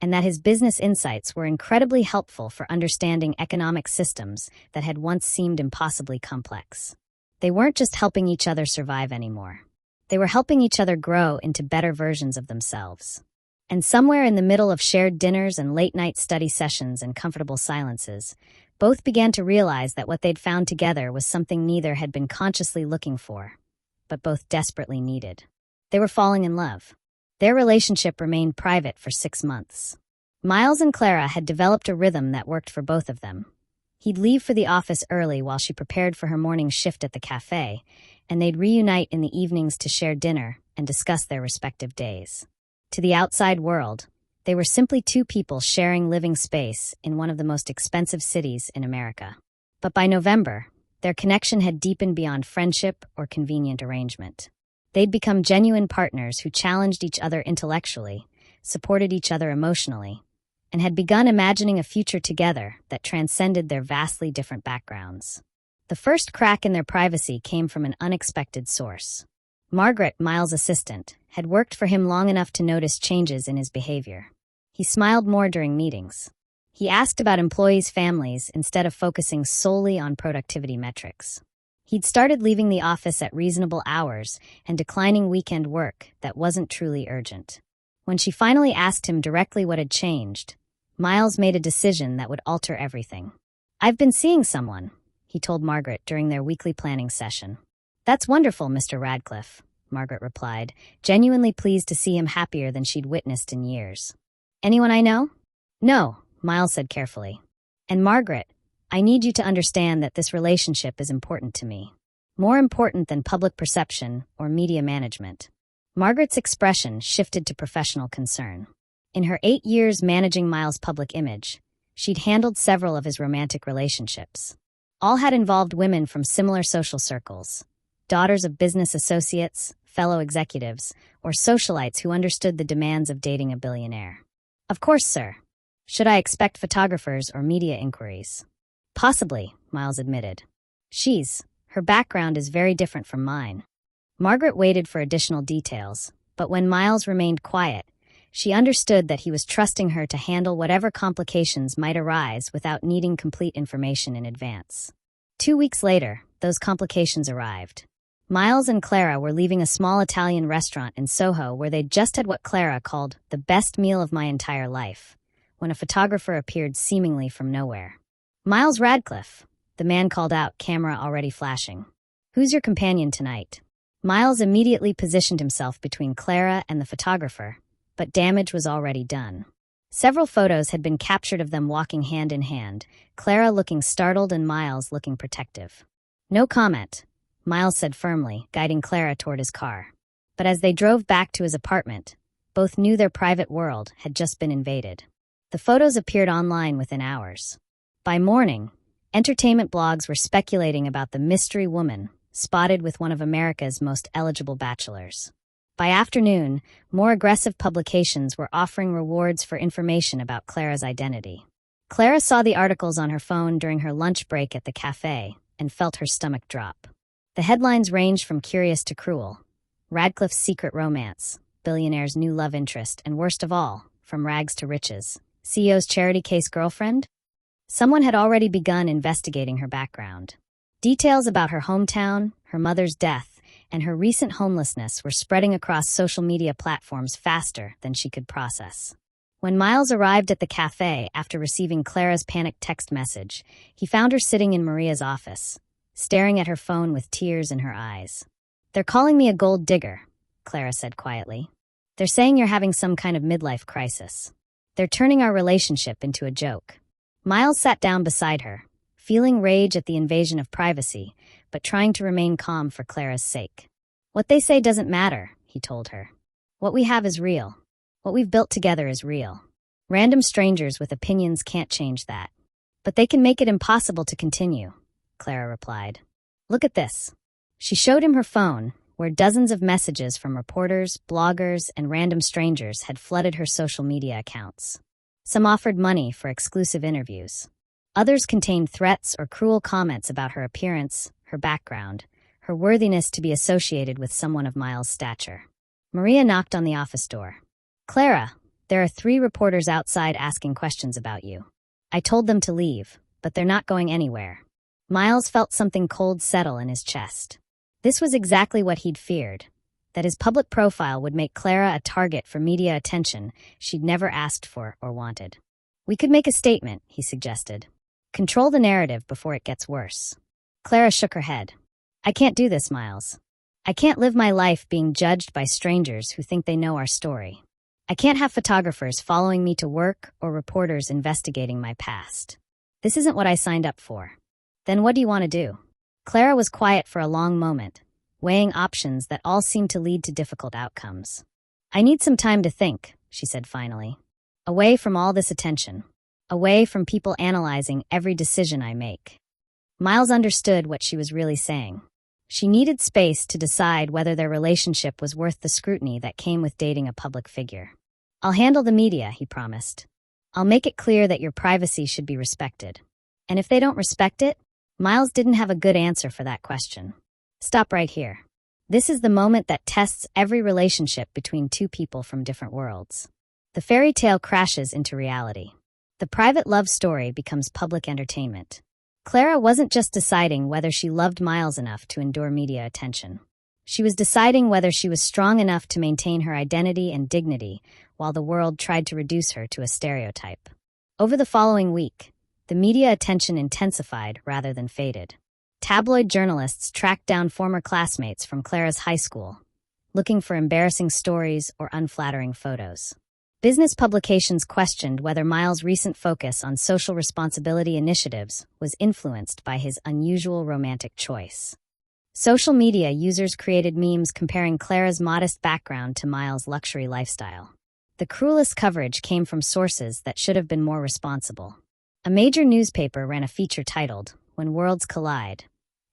Speaker 1: and that his business insights were incredibly helpful for understanding economic systems that had once seemed impossibly complex. They weren't just helping each other survive anymore. They were helping each other grow into better versions of themselves. And somewhere in the middle of shared dinners and late-night study sessions and comfortable silences, both began to realize that what they'd found together was something neither had been consciously looking for, but both desperately needed. They were falling in love. Their relationship remained private for 6 months. Miles and Clara had developed a rhythm that worked for both of them. He'd leave for the office early while she prepared for her morning shift at the cafe, and they'd reunite in the evenings to share dinner and discuss their respective days. To the outside world, they were simply 2 people sharing living space in one of the most expensive cities in America. But by November, their connection had deepened beyond friendship or convenient arrangement. They'd become genuine partners who challenged each other intellectually, supported each other emotionally, and had begun imagining a future together that transcended their vastly different backgrounds. The first crack in their privacy came from an unexpected source. Margaret, Miles' assistant, had worked for him long enough to notice changes in his behavior. He smiled more during meetings. He asked about employees' families instead of focusing solely on productivity metrics. He'd started leaving the office at reasonable hours and declining weekend work that wasn't truly urgent. When she finally asked him directly what had changed, Miles made a decision that would alter everything. "I've been seeing someone," he told Margaret during their weekly planning session. "That's wonderful, Mr. Radcliffe," Margaret replied, genuinely pleased to see him happier than she'd witnessed in years. "Anyone I know?" "No," Miles said carefully. "And Margaret, I need you to understand that this relationship is important to me. More important than public perception or media management." Margaret's expression shifted to professional concern. In her 8 years managing Miles' public image, she'd handled several of his romantic relationships. All had involved women from similar social circles, daughters of business associates, fellow executives, or socialites who understood the demands of dating a billionaire. "Of course, sir. Should I expect photographers or media inquiries?" "Possibly," Miles admitted. Her background is very different from mine." Margaret waited for additional details, but when Miles remained quiet, she understood that he was trusting her to handle whatever complications might arise without needing complete information in advance. 2 weeks later, those complications arrived. Miles and Clara were leaving a small Italian restaurant in Soho where they'd just had what Clara called the best meal of my entire life, when a photographer appeared seemingly from nowhere. "Miles Radcliffe," the man called out, camera already flashing. "Who's your companion tonight?" Miles immediately positioned himself between Clara and the photographer, but damage was already done. Several photos had been captured of them walking hand in hand, Clara looking startled and Miles looking protective. "No comment," Miles said firmly, guiding Clara toward his car. But as they drove back to his apartment, both knew their private world had just been invaded. The photos appeared online within hours. By morning, entertainment blogs were speculating about the mystery woman spotted with one of America's most eligible bachelors. By afternoon, more aggressive publications were offering rewards for information about Clara's identity. Clara saw the articles on her phone during her lunch break at the cafe and felt her stomach drop. The headlines ranged from curious to cruel: Radcliffe's secret romance, billionaire's new love interest, and worst of all, from rags to riches, CEO's charity case girlfriend? Someone had already begun investigating her background. Details about her hometown, her mother's death, and her recent homelessness were spreading across social media platforms faster than she could process. When Miles arrived at the cafe after receiving Clara's panicked text message, he found her sitting in Maria's office, staring at her phone with tears in her eyes. "They're calling me a gold digger," Clara said quietly. "They're saying you're having some kind of midlife crisis. They're turning our relationship into a joke." Miles sat down beside her, feeling rage at the invasion of privacy, but trying to remain calm for Clara's sake. "What they say doesn't matter," he told her. "What we have is real. What we've built together is real. Random strangers with opinions can't change that. But they can make it impossible to continue," Clara replied. "Look at this." She showed him her phone, where dozens of messages from reporters, bloggers, and random strangers had flooded her social media accounts. Some offered money for exclusive interviews. Others contained threats or cruel comments about her appearance, her background, her worthiness to be associated with someone of Miles' stature. Maria knocked on the office door. "Clara, there are 3 reporters outside asking questions about you. I told them to leave, but they're not going anywhere." Miles felt something cold settle in his chest. This was exactly what he'd feared, that his public profile would make Clara a target for media attention she'd never asked for or wanted. "We could make a statement," he suggested. "Control the narrative before it gets worse." Clara shook her head. "I can't do this, Miles. I can't live my life being judged by strangers who think they know our story. I can't have photographers following me to work or reporters investigating my past. This isn't what I signed up for." "Then what do you want to do?" Clara was quiet for a long moment, weighing options that all seemed to lead to difficult outcomes. "I need some time to think," she said finally. "Away from all this attention. Away from people analyzing every decision I make." Miles understood what she was really saying. She needed space to decide whether their relationship was worth the scrutiny that came with dating a public figure. "I'll handle the media," he promised. "I'll make it clear that your privacy should be respected. And if they don't respect it?" Miles didn't have a good answer for that question. "Stop right here. This is the moment that tests every relationship between 2 people from different worlds. The fairy tale crashes into reality. The private love story becomes public entertainment. Clara wasn't just deciding whether she loved Miles enough to endure media attention. She was deciding whether she was strong enough to maintain her identity and dignity while the world tried to reduce her to a stereotype. Over the following week, the media attention intensified rather than faded. Tabloid journalists tracked down former classmates from Clara's high school, looking for embarrassing stories or unflattering photos. Business publications questioned whether Miles' recent focus on social responsibility initiatives was influenced by his unusual romantic choice. Social media users created memes comparing Clara's modest background to Miles' luxury lifestyle. The cruelest coverage came from sources that should have been more responsible. A major newspaper ran a feature titled, "When Worlds Collide: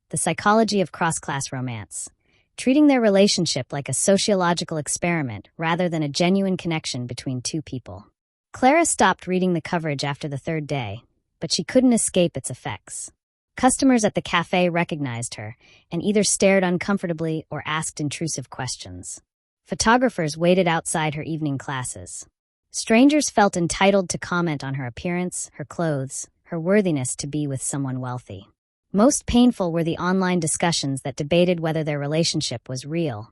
Speaker 1: The Psychology of Cross-Class Romance," treating their relationship like a sociological experiment rather than a genuine connection between two people. Clara stopped reading the coverage after the third day, but she couldn't escape its effects. Customers at the cafe recognized her and either stared uncomfortably or asked intrusive questions. Photographers waited outside her evening classes. Strangers felt entitled to comment on her appearance, her clothes, her worthiness to be with someone wealthy. Most painful were the online discussions that debated whether their relationship was real,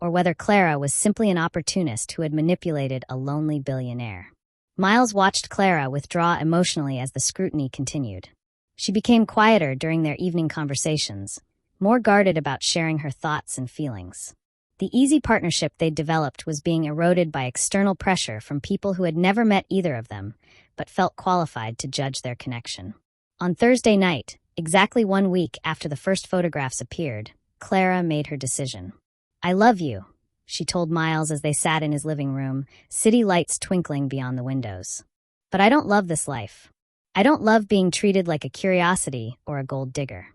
Speaker 1: or whether Clara was simply an opportunist who had manipulated a lonely billionaire. Miles watched Clara withdraw emotionally as the scrutiny continued. She became quieter during their evening conversations, more guarded about sharing her thoughts and feelings. The easy partnership they'd developed was being eroded by external pressure from people who had never met either of them, but felt qualified to judge their connection. On Thursday night, exactly 1 week after the first photographs appeared, Clara made her decision. "I love you," she told Miles as they sat in his living room, city lights twinkling beyond the windows. "But I don't love this life. I don't love being treated like a curiosity or a gold digger.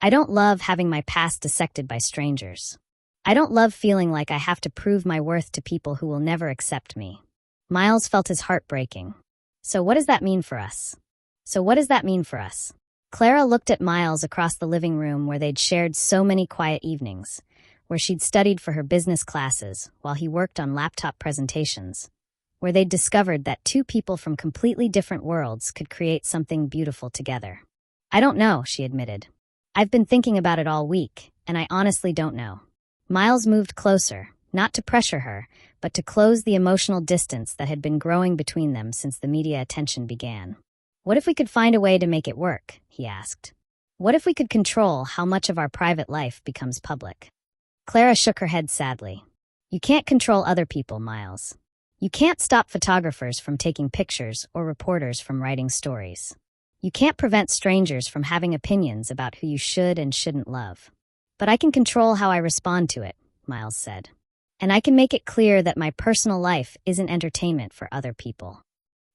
Speaker 1: I don't love having my past dissected by strangers. I don't love feeling like I have to prove my worth to people who will never accept me." Miles felt his heart breaking. "So what does that mean for us? Clara looked at Miles across the living room where they'd shared so many quiet evenings, where she'd studied for her business classes while he worked on laptop presentations, where they'd discovered that two people from completely different worlds could create something beautiful together. "I don't know," she admitted. "I've been thinking about it all week, and I honestly don't know." Miles moved closer, not to pressure her, but to close the emotional distance that had been growing between them since the media attention began. "What if we could find a way to make it work?" he asked. "What if we could control how much of our private life becomes public?" Clara shook her head sadly. "You can't control other people, Miles. You can't stop photographers from taking pictures or reporters from writing stories. You can't prevent strangers from having opinions about who you should and shouldn't love. But I can control how I respond to it," Miles said. "And I can make it clear that my personal life isn't entertainment for other people."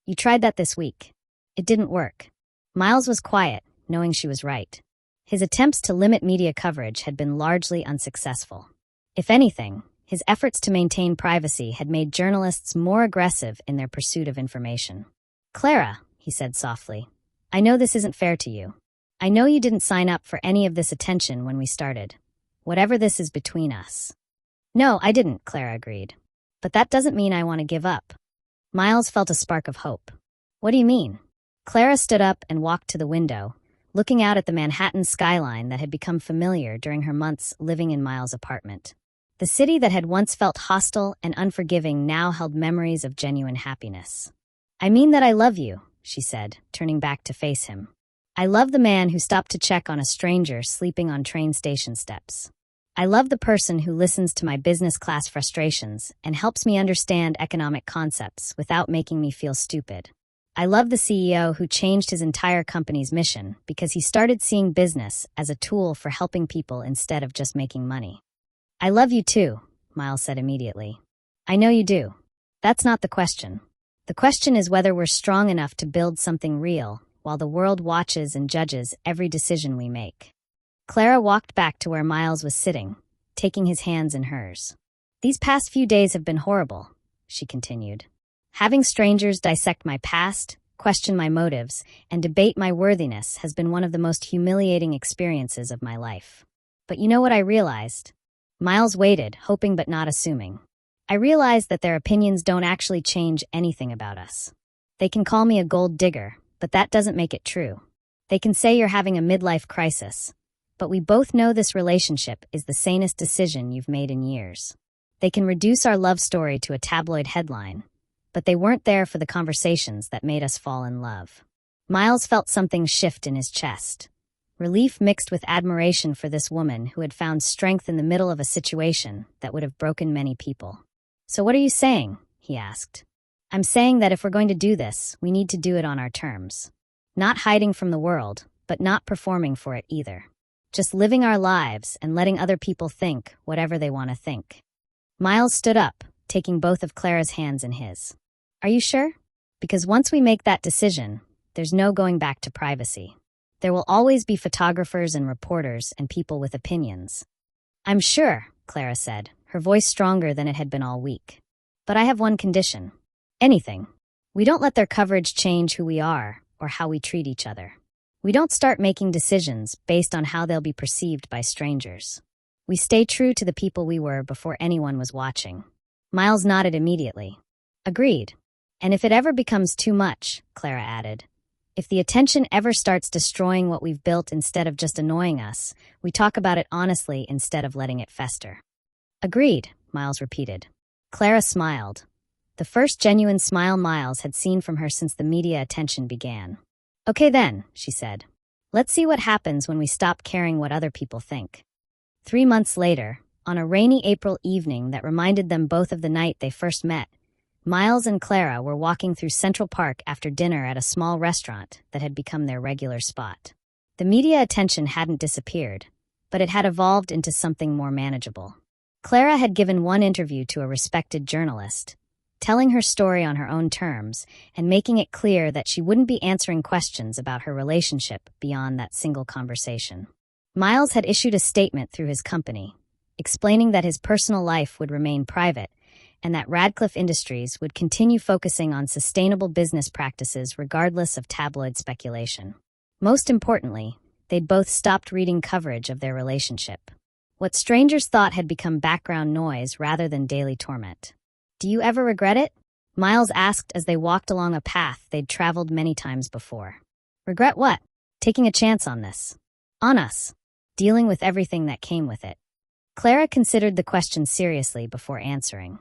Speaker 1: "You tried that this week. It didn't work." Miles was quiet, knowing she was right. His attempts to limit media coverage had been largely unsuccessful. If anything, his efforts to maintain privacy had made journalists more aggressive in their pursuit of information. "Clara," he said softly, "I know this isn't fair to you. I know you didn't sign up for any of this attention when we started. Whatever this is between us." "No, I didn't," Clara agreed. "But that doesn't mean I want to give up." Miles felt a spark of hope. "What do you mean?" Clara stood up and walked to the window, looking out at the Manhattan skyline that had become familiar during her months living in Miles' apartment. The city that had once felt hostile and unforgiving now held memories of genuine happiness. "I mean that I love you," she said, turning back to face him. "I love the man who stopped to check on a stranger sleeping on train station steps. I love the person who listens to my business class frustrations and helps me understand economic concepts without making me feel stupid. I love the CEO who changed his entire company's mission because he started seeing business as a tool for helping people instead of just making money." "I love you too," Miles said immediately. "I know you do. That's not the question. The question is whether we're strong enough to build something real while the world watches and judges every decision we make." Clara walked back to where Miles was sitting, taking his hands in hers. "These past few days have been horrible," she continued. "Having strangers dissect my past, question my motives, and debate my worthiness has been one of the most humiliating experiences of my life. But you know what I realized?" Miles waited, hoping but not assuming. I realize that their opinions don't actually change anything about us. They can call me a gold digger, but that doesn't make it true. They can say you're having a midlife crisis, but we both know this relationship is the sanest decision you've made in years. They can reduce our love story to a tabloid headline, but they weren't there for the conversations that made us fall in love. Miles felt something shift in his chest. Relief mixed with admiration for this woman who had found strength in the middle of a situation that would have broken many people. "So what are you saying?" he asked. "I'm saying that if we're going to do this, we need to do it on our terms. Not hiding from the world, but not performing for it either. Just living our lives and letting other people think whatever they want to think." Miles stood up, taking both of Clara's hands in his. "Are you sure? Because once we make that decision, there's no going back to privacy. There will always be photographers and reporters and people with opinions." "I'm sure," Clara said, her voice stronger than it had been all week. "But I have one condition. Anything. We don't let their coverage change who we are or how we treat each other. We don't start making decisions based on how they'll be perceived by strangers. We stay true to the people we were before anyone was watching." Miles nodded immediately. "Agreed. And if it ever becomes too much," Clara added, "if the attention ever starts destroying what we've built instead of just annoying us, we talk about it honestly instead of letting it fester." "Agreed," Miles repeated. Clara smiled. The first genuine smile Miles had seen from her since the media attention began. "Okay then," she said. "Let's see what happens when we stop caring what other people think." 3 months later, on a rainy April evening that reminded them both of the night they first met, Miles and Clara were walking through Central Park after dinner at a small restaurant that had become their regular spot. The media attention hadn't disappeared, but it had evolved into something more manageable. Clara had given one interview to a respected journalist, telling her story on her own terms and making it clear that she wouldn't be answering questions about her relationship beyond that single conversation. Miles had issued a statement through his company, explaining that his personal life would remain private and that Radcliffe Industries would continue focusing on sustainable business practices regardless of tabloid speculation. Most importantly, they'd both stopped reading coverage of their relationship. What strangers thought had become background noise rather than daily torment. "Do you ever regret it?" Miles asked as they walked along a path they'd traveled many times before. "Regret what?" "Taking a chance on this. On us. Dealing with everything that came with it." Clara considered the question seriously before answering.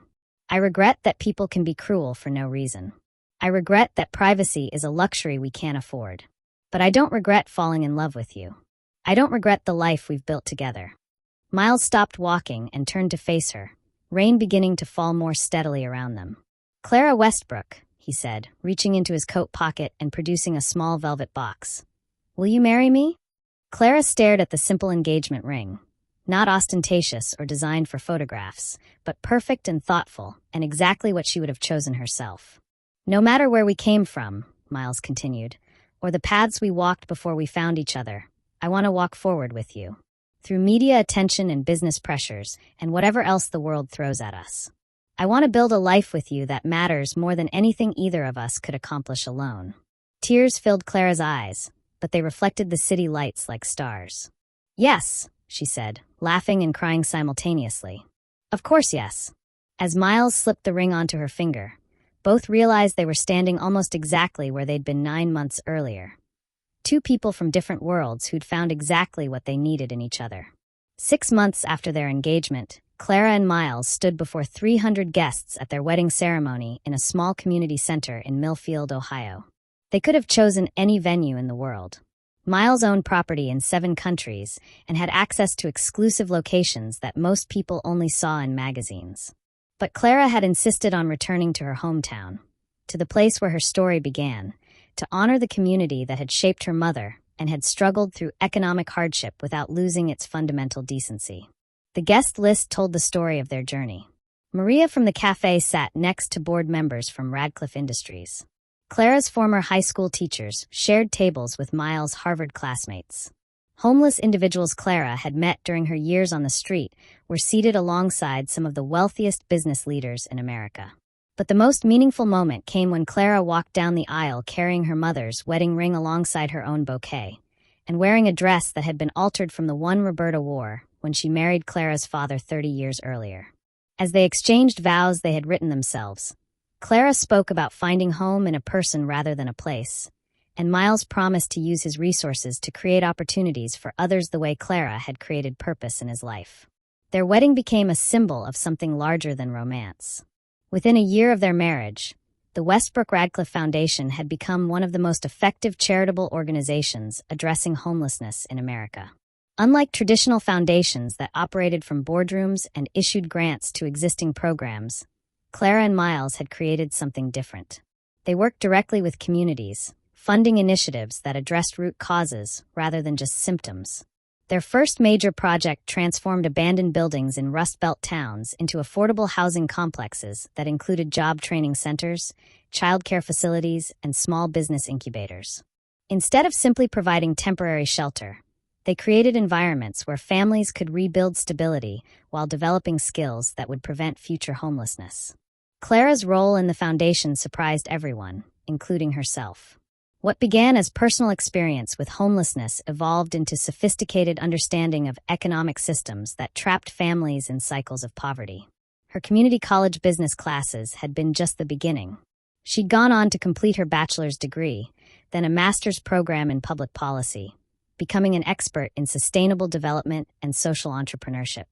Speaker 1: "I regret that people can be cruel for no reason. I regret that privacy is a luxury we can't afford. But I don't regret falling in love with you. I don't regret the life we've built together." Miles stopped walking and turned to face her, rain beginning to fall more steadily around them. "Clara Westbrook," he said, reaching into his coat pocket and producing a small velvet box. "Will you marry me?" Clara stared at the simple engagement ring, not ostentatious or designed for photographs, but perfect and thoughtful, and exactly what she would have chosen herself. "No matter where we came from," Miles continued, "or the paths we walked before we found each other, I want to walk forward with you. Through media attention and business pressures, and whatever else the world throws at us. I want to build a life with you that matters more than anything either of us could accomplish alone." Tears filled Clara's eyes, but they reflected the city lights like stars. "Yes," she said, laughing and crying simultaneously. "Of course, yes." As Miles slipped the ring onto her finger, both realized they were standing almost exactly where they'd been 9 months earlier. Two people from different worlds who'd found exactly what they needed in each other. 6 months after their engagement, Clara and Miles stood before 300 guests at their wedding ceremony in a small community center in Millfield, Ohio. They could have chosen any venue in the world. Miles owned property in 7 countries and had access to exclusive locations that most people only saw in magazines. But Clara had insisted on returning to her hometown, to the place where her story began, to honor the community that had shaped her mother and had struggled through economic hardship without losing its fundamental decency. The guest list told the story of their journey. Maria from the cafe sat next to board members from Radcliffe Industries. Clara's former high school teachers shared tables with Miles' Harvard classmates. Homeless individuals Clara had met during her years on the street were seated alongside some of the wealthiest business leaders in America. But the most meaningful moment came when Clara walked down the aisle carrying her mother's wedding ring alongside her own bouquet, and wearing a dress that had been altered from the one Roberta wore when she married Clara's father 30 years earlier. As they exchanged vows they had written themselves, Clara spoke about finding home in a person rather than a place, and Miles promised to use his resources to create opportunities for others the way Clara had created purpose in his life. Their wedding became a symbol of something larger than romance. Within a year of their marriage, the Westbrook Radcliffe Foundation had become one of the most effective charitable organizations addressing homelessness in America. Unlike traditional foundations that operated from boardrooms and issued grants to existing programs, Clara and Miles had created something different. They worked directly with communities, funding initiatives that addressed root causes rather than just symptoms. Their first major project transformed abandoned buildings in Rust Belt towns into affordable housing complexes that included job training centers, childcare facilities, and small business incubators. Instead of simply providing temporary shelter, they created environments where families could rebuild stability while developing skills that would prevent future homelessness. Clara's role in the foundation surprised everyone, including herself. What began as personal experience with homelessness evolved into sophisticated understanding of economic systems that trapped families in cycles of poverty. Her community college business classes had been just the beginning. She'd gone on to complete her bachelor's degree, then a master's program in public policy, becoming an expert in sustainable development and social entrepreneurship.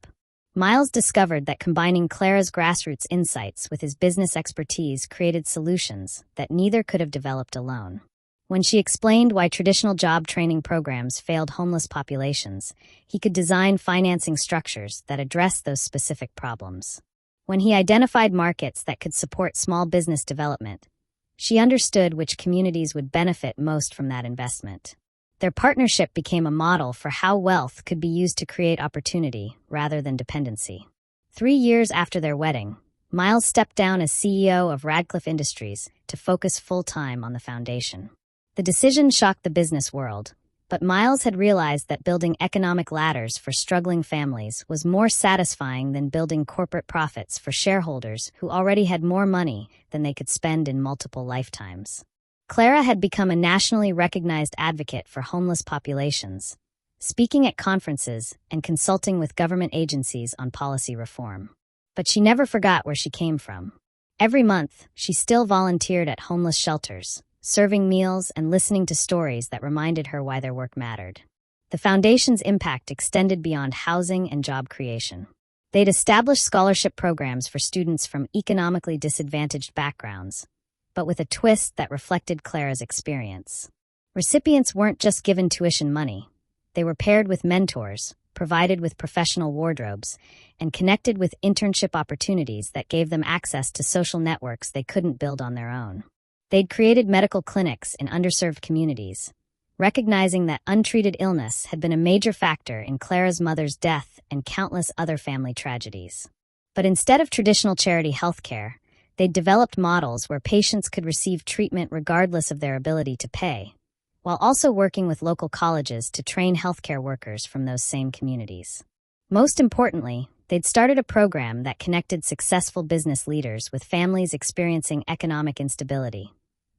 Speaker 1: Miles discovered that combining Clara's grassroots insights with his business expertise created solutions that neither could have developed alone. When she explained why traditional job training programs failed homeless populations, he could design financing structures that addressed those specific problems. When he identified markets that could support small business development, she understood which communities would benefit most from that investment. Their partnership became a model for how wealth could be used to create opportunity rather than dependency. 3 years after their wedding, Miles stepped down as CEO of Radcliffe Industries to focus full-time on the foundation. The decision shocked the business world, but Miles had realized that building economic ladders for struggling families was more satisfying than building corporate profits for shareholders who already had more money than they could spend in multiple lifetimes. Clara had become a nationally recognized advocate for homeless populations, speaking at conferences and consulting with government agencies on policy reform. But she never forgot where she came from. Every month, she still volunteered at homeless shelters, serving meals and listening to stories that reminded her why their work mattered. The foundation's impact extended beyond housing and job creation. They'd established scholarship programs for students from economically disadvantaged backgrounds, but with a twist that reflected Clara's experience. Recipients weren't just given tuition money. They were paired with mentors, provided with professional wardrobes, and connected with internship opportunities that gave them access to social networks they couldn't build on their own. They'd created medical clinics in underserved communities, recognizing that untreated illness had been a major factor in Clara's mother's death and countless other family tragedies. But instead of traditional charity healthcare, they'd developed models where patients could receive treatment regardless of their ability to pay, while also working with local colleges to train healthcare workers from those same communities. Most importantly, they'd started a program that connected successful business leaders with families experiencing economic instability,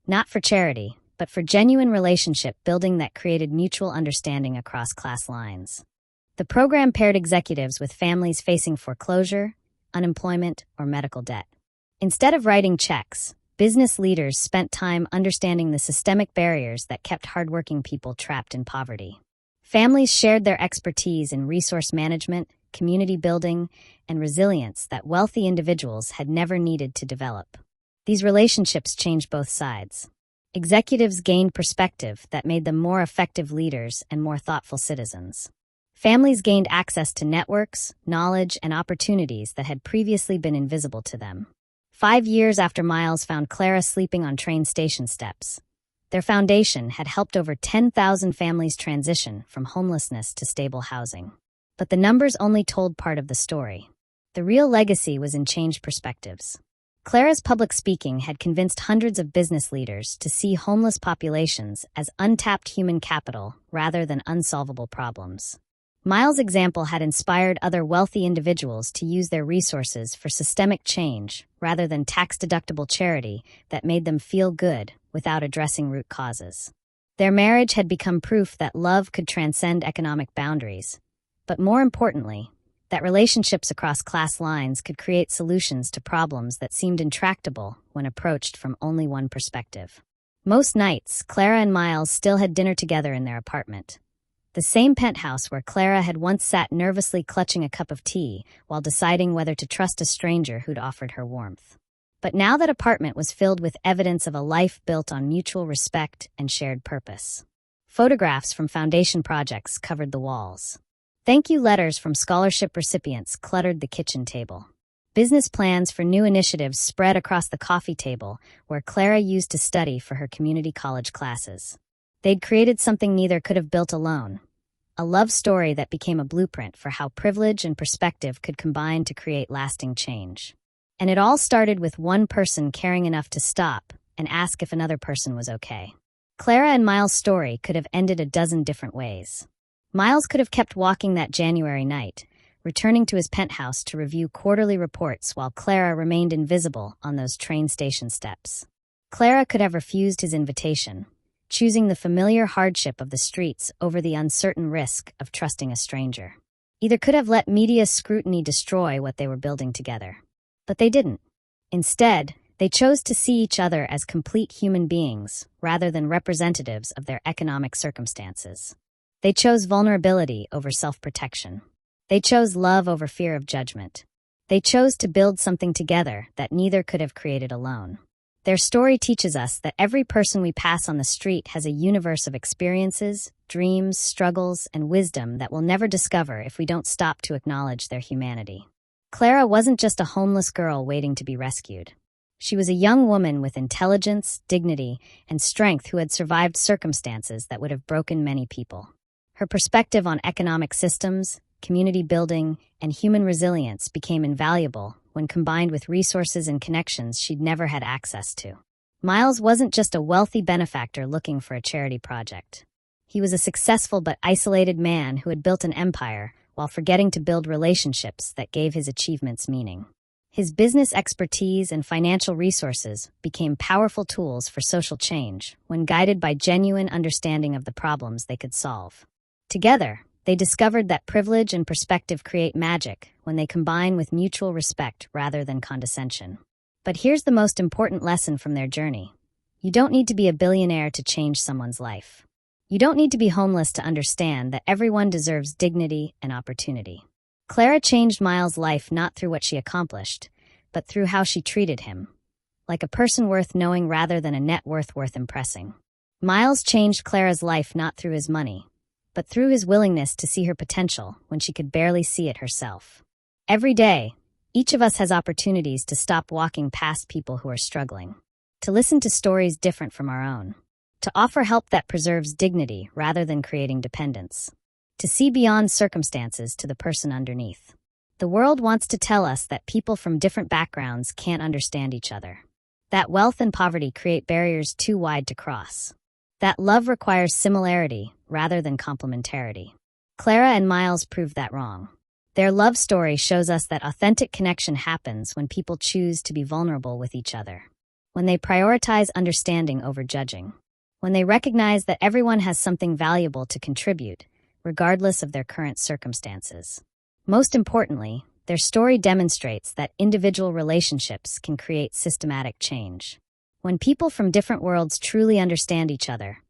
Speaker 1: not for charity, but for genuine relationship building that created mutual understanding across class lines. The program paired executives with families facing foreclosure, unemployment, or medical debt. Instead of writing checks, business leaders spent time understanding the systemic barriers that kept hardworking people trapped in poverty. Families shared their expertise in resource management, community building, and resilience that wealthy individuals had never needed to develop. These relationships changed both sides. Executives gained perspective that made them more effective leaders and more thoughtful citizens. Families gained access to networks, knowledge, and opportunities that had previously been invisible to them. 5 years after Miles found Clara sleeping on train station steps, their foundation had helped over 10,000 families transition from homelessness to stable housing. But the numbers only told part of the story. The real legacy was in changed perspectives. Clara's public speaking had convinced hundreds of business leaders to see homeless populations as untapped human capital rather than unsolvable problems. Miles' example had inspired other wealthy individuals to use their resources for systemic change rather than tax-deductible charity that made them feel good without addressing root causes. Their marriage had become proof that love could transcend economic boundaries, but more importantly, that relationships across class lines could create solutions to problems that seemed intractable when approached from only one perspective. Most nights, Clara and Miles still had dinner together in their apartment. The same penthouse where Clara had once sat nervously clutching a cup of tea while deciding whether to trust a stranger who'd offered her warmth. But now that apartment was filled with evidence of a life built on mutual respect and shared purpose. Photographs from foundation projects covered the walls. Thank you letters from scholarship recipients cluttered the kitchen table. Business plans for new initiatives spread across the coffee table where Clara used to study for her community college classes. They'd created something neither could have built alone. A love story that became a blueprint for how privilege and perspective could combine to create lasting change. And it all started with one person caring enough to stop and ask if another person was okay. Clara and Miles' story could have ended a dozen different ways. Miles could have kept walking that January night, returning to his penthouse to review quarterly reports while Clara remained invisible on those train station steps. Clara could have refused his invitation, choosing the familiar hardship of the streets over the uncertain risk of trusting a stranger. Either could have let media scrutiny destroy what they were building together. But they didn't. Instead, they chose to see each other as complete human beings rather than representatives of their economic circumstances. They chose vulnerability over self-protection. They chose love over fear of judgment. They chose to build something together that neither could have created alone. Their story teaches us that every person we pass on the street has a universe of experiences, dreams, struggles, and wisdom that we'll never discover if we don't stop to acknowledge their humanity. Clara wasn't just a homeless girl waiting to be rescued. She was a young woman with intelligence, dignity, and strength who had survived circumstances that would have broken many people. Her perspective on economic systems, community building, and human resilience became invaluable when combined with resources and connections she'd never had access to. Miles wasn't just a wealthy benefactor looking for a charity project. He was a successful but isolated man who had built an empire while forgetting to build relationships that gave his achievements meaning. His business expertise and financial resources became powerful tools for social change when guided by genuine understanding of the problems they could solve. Together, they discovered that privilege and perspective create magic when they combine with mutual respect rather than condescension. But here's the most important lesson from their journey. You don't need to be a billionaire to change someone's life. You don't need to be homeless to understand that everyone deserves dignity and opportunity. Clara changed Miles' life not through what she accomplished, but through how she treated him, like a person worth knowing rather than a net worth impressing. Miles changed Clara's life not through his money, but through his willingness to see her potential when she could barely see it herself. Every day, each of us has opportunities to stop walking past people who are struggling, to listen to stories different from our own, to offer help that preserves dignity rather than creating dependence, to see beyond circumstances to the person underneath. The world wants to tell us that people from different backgrounds can't understand each other, that wealth and poverty create barriers too wide to cross, that love requires similarity rather than complementarity. Clara and Miles proved that wrong. Their love story shows us that authentic connection happens when people choose to be vulnerable with each other, when they prioritize understanding over judging, when they recognize that everyone has something valuable to contribute, regardless of their current circumstances. Most importantly, their story demonstrates that individual relationships can create systematic change. When people from different worlds truly understand each other,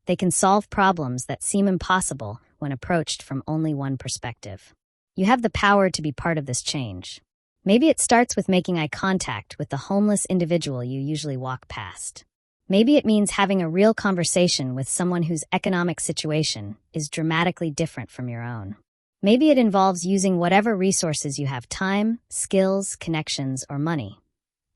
Speaker 1: they can solve problems that seem impossible when approached from only one perspective. You have the power to be part of this change. Maybe it starts with making eye contact with the homeless individual you usually walk past. Maybe it means having a real conversation with someone whose economic situation is dramatically different from your own. Maybe it involves using whatever resources you have, time, skills, connections, or money,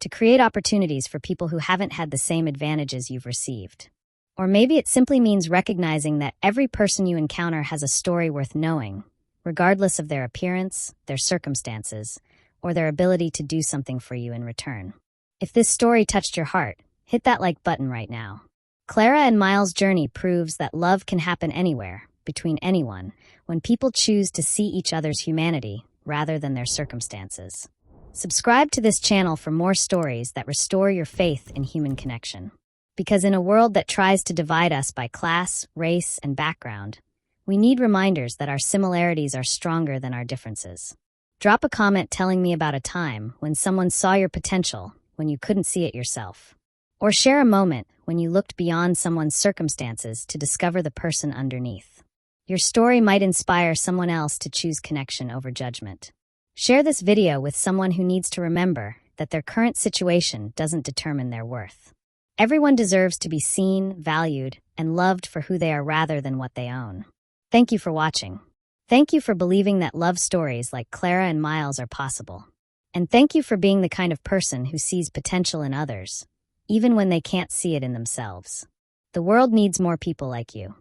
Speaker 1: to create opportunities for people who haven't had the same advantages you've received. Or maybe it simply means recognizing that every person you encounter has a story worth knowing, regardless of their appearance, their circumstances, or their ability to do something for you in return. If this story touched your heart, hit that like button right now. Clara and Miles' journey proves that love can happen anywhere, between anyone, when people choose to see each other's humanity rather than their circumstances. Subscribe to this channel for more stories that restore your faith in human connection. Because in a world that tries to divide us by class, race, and background, we need reminders that our similarities are stronger than our differences. Drop a comment telling me about a time when someone saw your potential when you couldn't see it yourself. Or share a moment when you looked beyond someone's circumstances to discover the person underneath. Your story might inspire someone else to choose connection over judgment. Share this video with someone who needs to remember that their current situation doesn't determine their worth. Everyone deserves to be seen, valued, and loved for who they are rather than what they own. Thank you for watching. Thank you for believing that love stories like Clara and Miles are possible. And thank you for being the kind of person who sees potential in others, even when they can't see it in themselves. The world needs more people like you.